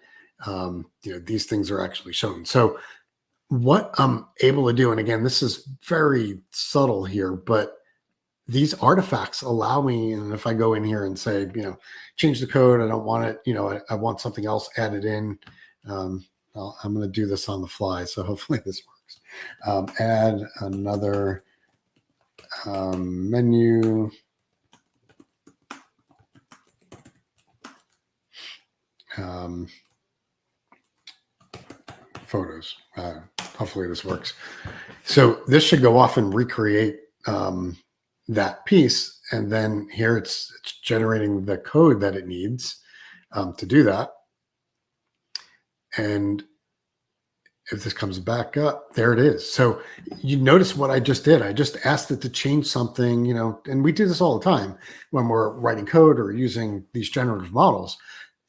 these things are actually shown. So what I'm able to do, and again, this is very subtle here, but these artifacts allow me, and if I go in here and say, change the code, I don't want it, I want something else added in. I'm going to do this on the fly, so hopefully this works. Add another menu. Photos. Hopefully this works. So this should go off and recreate that piece. And then here it's generating the code that it needs to do that. And if this comes back up, there it is. So you notice what I just did. I just asked it to change something, and we do this all the time when we're writing code or using these generative models.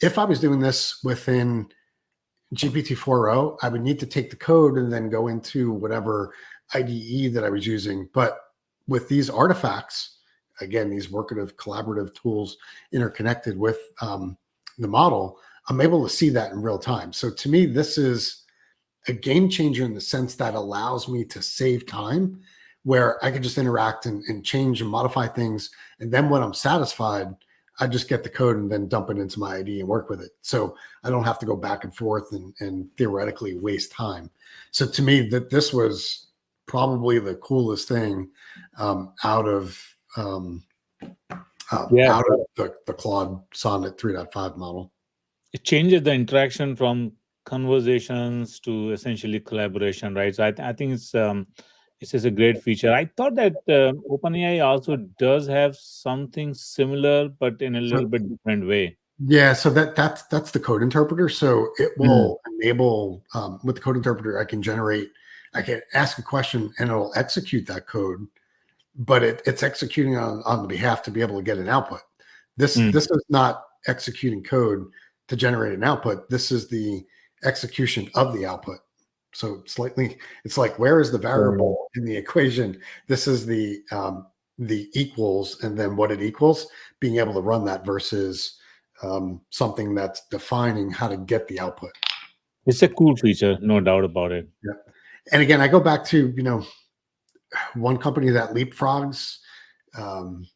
If I was doing this within GPT-4-o, I would need to take the code and then go into whatever IDE that I was using. But with these artifacts, again, these workative collaborative tools interconnected with the model, I'm able to see that in real time. So to me, this is a game changer in the sense that allows me to save time where I can just interact and change and modify things. And then when I'm satisfied, I just get the code and then dump it into my IDE and work with it. So I don't have to go back and forth and theoretically waste time. So to me, that this was probably the coolest thing out of Yeah, the Claude Sonnet 3.5 model. it changes the interaction from conversations to essentially collaboration, right? So I think it's just a great feature. I thought that OpenAI also does have something similar, but in a So little bit different way. yeah, so that's the code interpreter. So it Mm, will enable with the code interpreter, I can ask a question and it'll execute that code, but it's executing on the behalf to be able to get an output. mm. This is not executing code to generate an output. This is the execution of the output. So slightly, it's like where is the So, variable in the equation? This is the equals, and then what it equals. Being able to run that versus something that's defining how to get the output. it's a cool feature, no doubt about it. Yeah. And again, I go back to one company that leapfrogs. Um,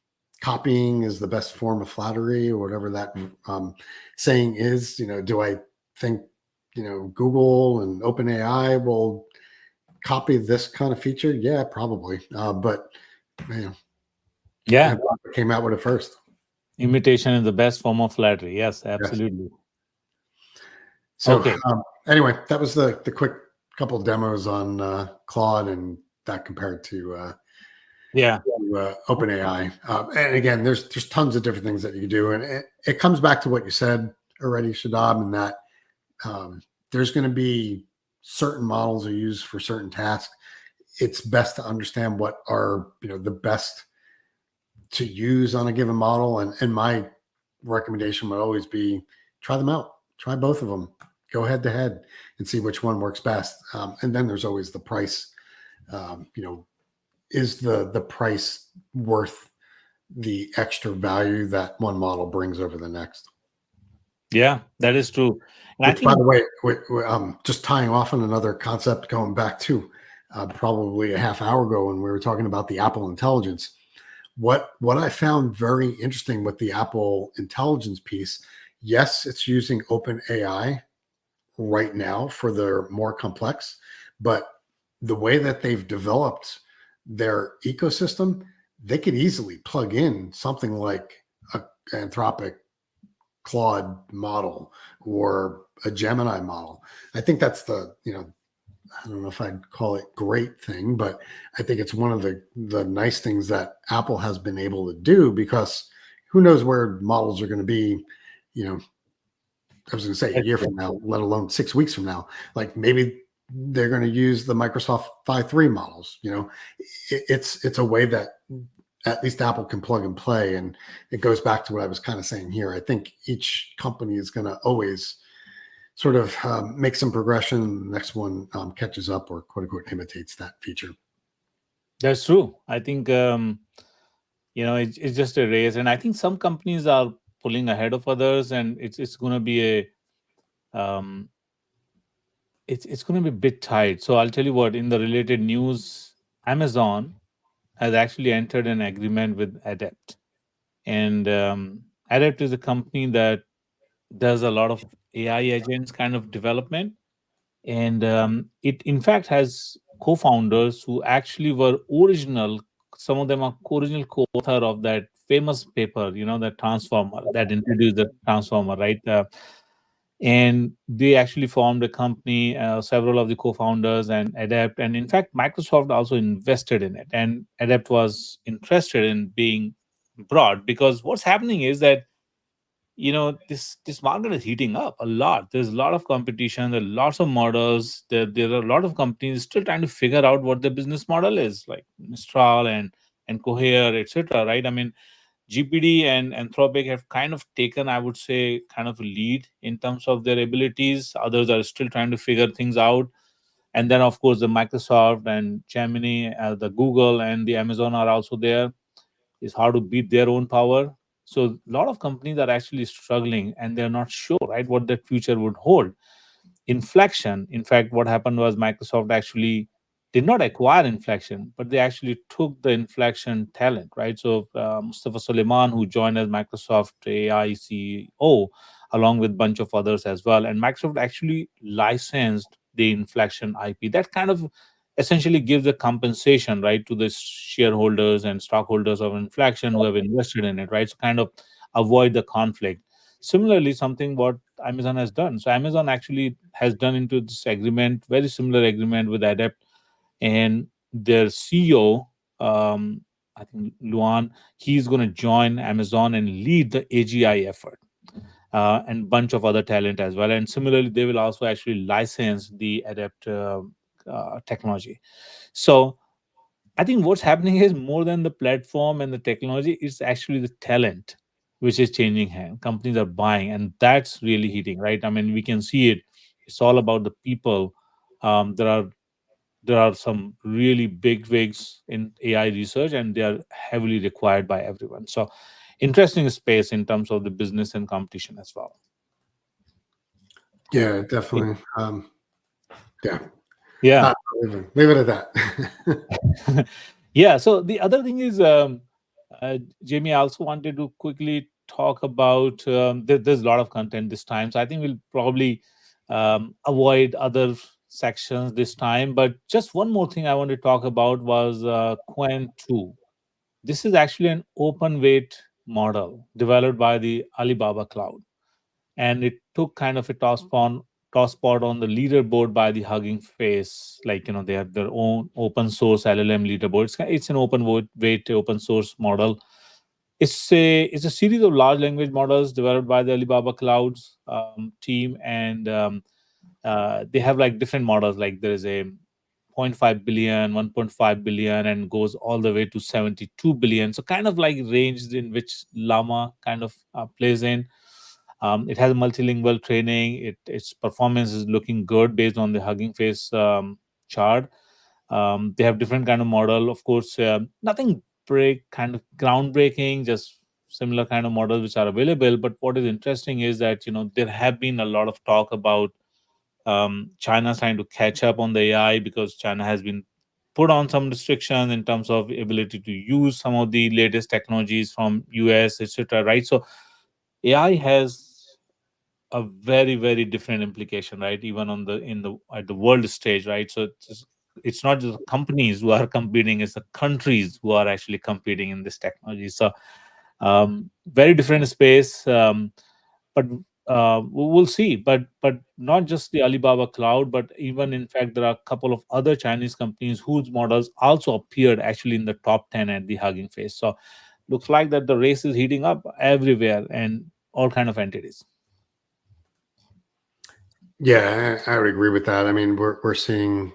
Copying is the best form of flattery, or whatever that saying is. Do I think Google and OpenAI will copy this kind of feature? Yeah, probably. But you know, Yeah, Anthropic came out with it first. imitation is the best form of flattery. Yes, Yes. absolutely. So Okay. anyway, that was the quick couple demos on Claude and that compared Yeah. to OpenAI. And again, there's tons of different things that you can do, and it comes back to what you said already, Shadab, and that there's going to be certain models are used for certain tasks. It's best to understand what are the best to use on a given model, and my recommendation would always be try them out, try both of them, go head to head, and see which one works best. And then there's always the price. Is the price worth the extra value that one model brings over the next? Yeah, that is true. And I Which, by think, the way, just tying off on another concept, going back to probably a half hour ago when we were talking about the Apple Intelligence. What I found very interesting with the Apple Intelligence piece, yes, it's using OpenAI right now for their more complex, but the way that they've developed their ecosystem, they could easily plug in something like a Anthropic Claude model or a Gemini model. I think that's I don't know if I'd call it great thing, but I think it's one of the nice things that Apple has been able to do, because who knows where models are going to be, you know, I was going to say a that's year true. from now, let alone 6 weeks from now. Like maybe they're going to use the Microsoft 5.3 models. It's a way that at least Apple can plug and play. And it goes back to what I was kind of saying here. I think each company is going to always sort of make some progression. The next one catches up or quote unquote imitates that feature. That's true. I think it's just a race, and I think some companies are pulling ahead of others, and it's going to be um, it's going to be a bit tight. So I'll tell you what. In the related news, Amazon has actually entered an agreement with Adept, and Adept is a company that does a lot of AI agents kind of development, and it in fact has co-founders who actually were original. Some of them are original co-author of that famous paper, the transformer that introduced the transformer, right? And they actually formed a company, several of the co-founders and Adapt, and in fact Microsoft also invested in it, and Adapt was interested in being brought, because what's happening is that this market is heating up a lot. There's a lot of competition, there are lots of models, there are a lot of companies still trying to figure out what their business model is, like Mistral and Cohere, etc., right? I mean, GPD and Anthropic have kind of taken, I would say, kind of a lead in terms of their abilities. Others are still trying to figure things out. And then, of course, the Microsoft and Gemini, the Google and the Amazon are also there. It's hard to beat their own power. So a lot of companies are actually struggling and they're not sure, right, what that future would hold. Inflection, in fact, what happened was Microsoft actually did not acquire Inflection, but they actually took the Inflection talent, right? So Mustafa Suleiman, who joined as Microsoft AI CEO, along with a bunch of others as well, and Microsoft actually licensed the Inflection IP. That kind of essentially gives the compensation, right, to the shareholders and stockholders of Inflection who have invested in it, right? So kind of avoid the conflict. Similarly, something what Amazon has done. So Amazon actually has done into this agreement, very similar agreement with Adapt, and their CEO, I think Luan, he's going to join Amazon and lead the AGI effort. And bunch of other talent as well. And similarly, they will also actually license the Adapt technology. So I think what's happening is more than the platform and the technology, it's actually the talent which is changing hand. Companies are buying, and that's really hitting, right? I mean, we can see it. It's all about the people. There are some really big wigs in AI research, and they are heavily required by everyone. So, interesting space in terms of the business and competition as well. Yeah, Okay. definitely. Yeah, Yeah. uh, leave it at that. Yeah. So the other thing is, Jamie, I also wanted to quickly talk about. There's a lot of content this time, so I think we'll probably avoid other sections this time. But just one more thing I want to talk about was QWEN 2. This is actually an open weight model developed by the Alibaba Cloud, and it took kind of a toss spot on the leaderboard by the Hugging Face. Like, they have their own open source LLM leaderboard. It's an weight open source model. It's a series of large language models developed by the Alibaba Clouds team, and they have like different models. Like there is a zero point 0.5 billion, 1.5 billion, and goes all the way to 72 billion. So kind of like range in which Llama kind of plays in. It has multilingual training. Its performance is looking good based on the Hugging Face chart. They have different kind of model, of course. Nothing break kind of groundbreaking, just similar kind of models which are available. But what is interesting is that there have been a lot of talk about China's trying to catch up on the AI because China has been put on some restrictions in terms of ability to use some of the latest technologies from US, etc. Right? So AI has a very very different implication, right? Even on the in the at the world stage, right? So it's not just companies who are competing; it's the countries who are actually competing in this technology. So very different space. But we'll see. But not just the Alibaba Cloud, but even in fact there are a couple of other Chinese companies whose models also appeared actually in the top 10 at the Hugging Face. So looks like that the race is heating up everywhere and all kind of entities. Yeah, I would agree with that. I mean, we're seeing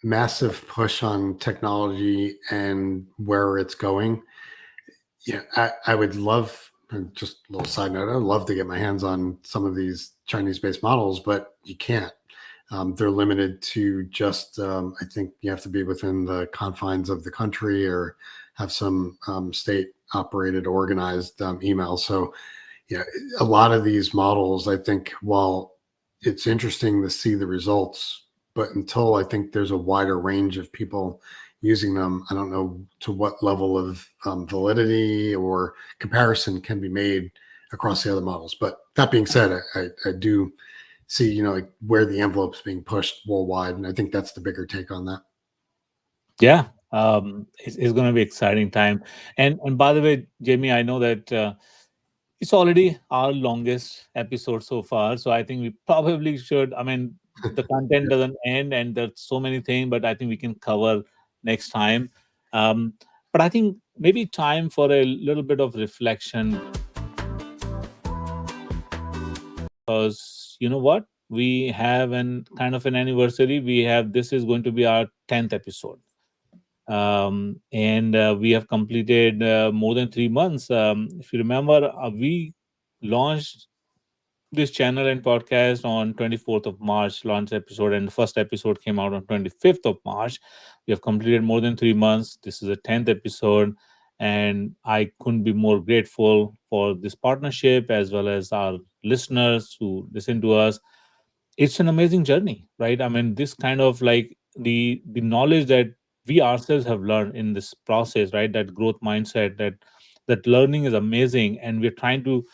massive push on technology and where it's going. Yeah, I would love, and just a little side note, I'd love to get my hands on some of these Chinese-based models, but you can't. They're limited to just, I think you have to be within the confines of the country or have some state operated, organized email. So, yeah, a lot of these models, I think, while it's interesting to see the results, but until I think there's a wider range of people using them, I don't know to what level of validity or comparison can be made across the other models. But that being said, I do see, like where the envelope's being pushed worldwide, and I think that's the bigger take on that. Yeah, it's going to be exciting time. And by the way, Jamie, I know that it's already our longest episode so far, so I think we probably should. I mean, the content doesn't end, and there's so many things, but I think we can cover next time. Um, but I think maybe time for a little bit of reflection, because you know what? We have an kind of an anniversary. We have This is going to be our 10th episode. And we have completed more than 3 months. If you remember, we launched this channel and podcast on 24th of March, launch episode, and the first episode came out on 25th of March. We have completed more than 3 months. This is the 10th episode, And I couldn't be more grateful for this partnership as well as our listeners who listen to us. It's an amazing journey, right? I mean, this kind of like the knowledge that we ourselves have learned in this process, right? That growth mindset, that learning is amazing, and we're trying to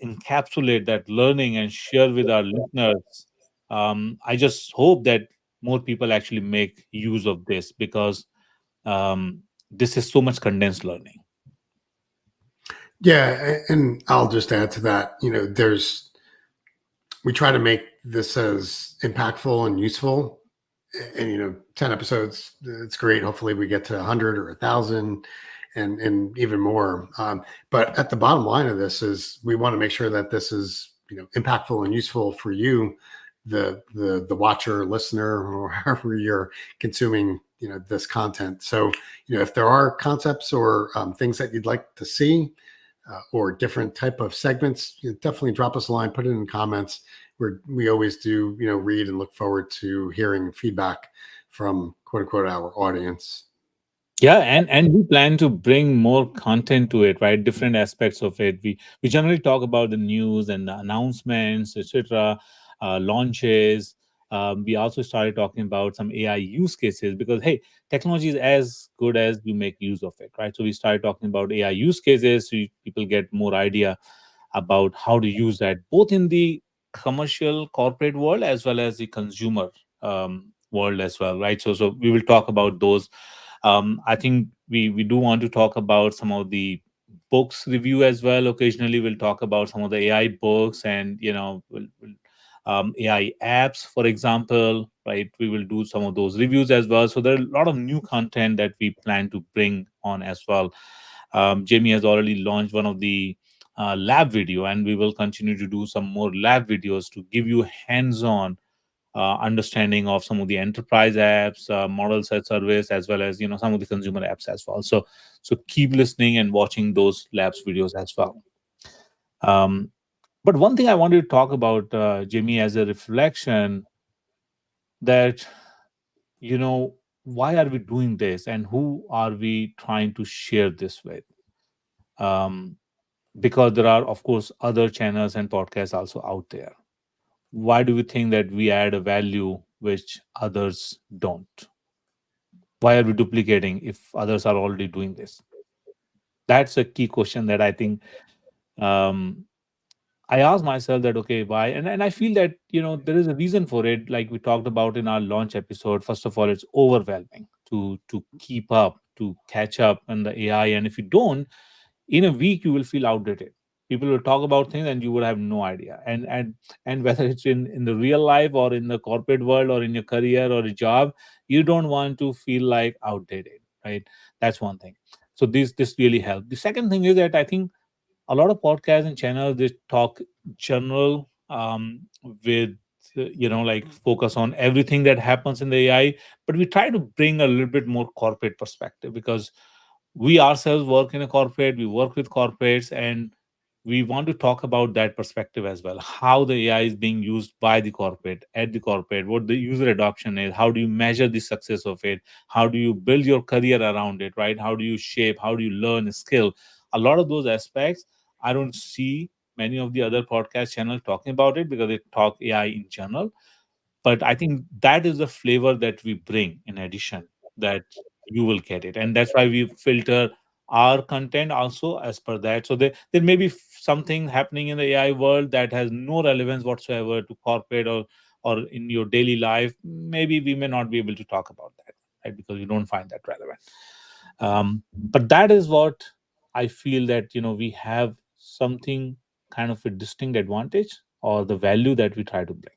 encapsulate that learning and share with our listeners. I just hope that more people actually make use of this because this is so much condensed learning. Yeah, and I'll just add to that. We try to make this as impactful and useful. And 10 episodes, it's great. Hopefully, we get to 100 or 1,000, and even more. But at the bottom line of this is we want to make sure that this is impactful and useful for you, the watcher, listener, or however you're consuming this content. So if there are concepts or things that you'd like to see, or different type of segments, definitely drop us a line, put it in comments. We always do, read and look forward to hearing feedback from quote unquote our audience. Yeah, and we plan to bring more content to it, right? Different aspects of it. We generally talk about the news and the announcements, etc., launches. We also started talking about some AI use cases because hey, technology is as good as you make use of it, right? So we started talking about AI use cases so people get more idea about how to use that both in the commercial corporate world as well as the consumer world as well, right? So we will talk about those. I think we do want to talk about some of the books review as well. Occasionally, we'll talk about some of the AI books and AI apps, for example. Right, we will do some of those reviews as well. So there are a lot of new content that we plan to bring on as well. Jamie has already launched one of the lab video, and we will continue to do some more lab videos to give you hands-on understanding of some of the enterprise apps, models as service, as well as some of the consumer apps as well. So keep listening and watching those labs videos as well. Um, but one thing I wanted to talk about, Jimmy, as a reflection, that you know why are we doing this and who are we trying to share this with? Um, because there are, of course, other channels and podcasts also out there. Why do we think that we add a value which others don't? Why are we duplicating if others are already doing this? That's a key question that I think um, I ask myself that okay, why? And I feel that there is a reason for it. Like we talked about in our launch episode. First of all, it's overwhelming to keep up, to catch up on the AI, and if you don't, in a week you will feel outdated. People will talk about things and you would have no idea. And whether it's in the real life or in the corporate world or in your career or a job, you don't want to feel like outdated, right? That's one thing. So this really helps. The second thing is that I think a lot of podcasts and channels they talk general with like focus on everything that happens in the AI, but we try to bring a little bit more corporate perspective because we ourselves work in a corporate, we work with corporates, and we want to talk about that perspective as well. How the AI is being used by the corporate, at the corporate, what the user adoption is, how do you measure the success of it, how do you build your career around it, right? How do you shape, how do you learn a skill? A lot of those aspects, I don't see many of the other podcast channels talking about it because they talk AI in general, but I think that is the flavor that we bring in addition, that you will get it, and that's why we filter our content also as per that. So there may be something happening in the AI world that has no relevance whatsoever to corporate or in your daily life. Maybe we may not be able to talk about that, right? Because we don't find that relevant. But that is what I feel, that we have something kind of a distinct advantage or the value that we try to bring.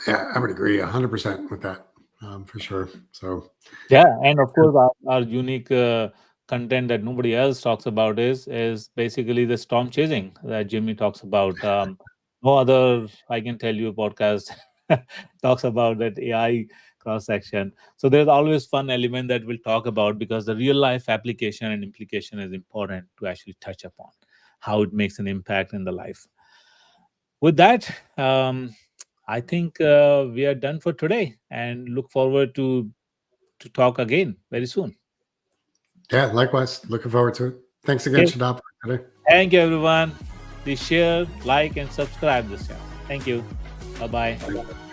Yeah, I would agree 100% with that, for sure. So Yeah, and of course, our unique content that nobody else talks about is basically the storm chasing that Jimmy talks about. No other, I can tell you, podcast talks about that AI cross section. So there's always fun element that we'll talk about because the real life application and implication is important to actually touch upon how it makes an impact in the life. With that, I think we are done for today and look forward to talk again very soon. Yeah, likewise. Looking forward to it. Thanks again, Okay. Shadab, for today. Thank you, everyone. Please share, like, and subscribe this channel. Thank you. Bye bye.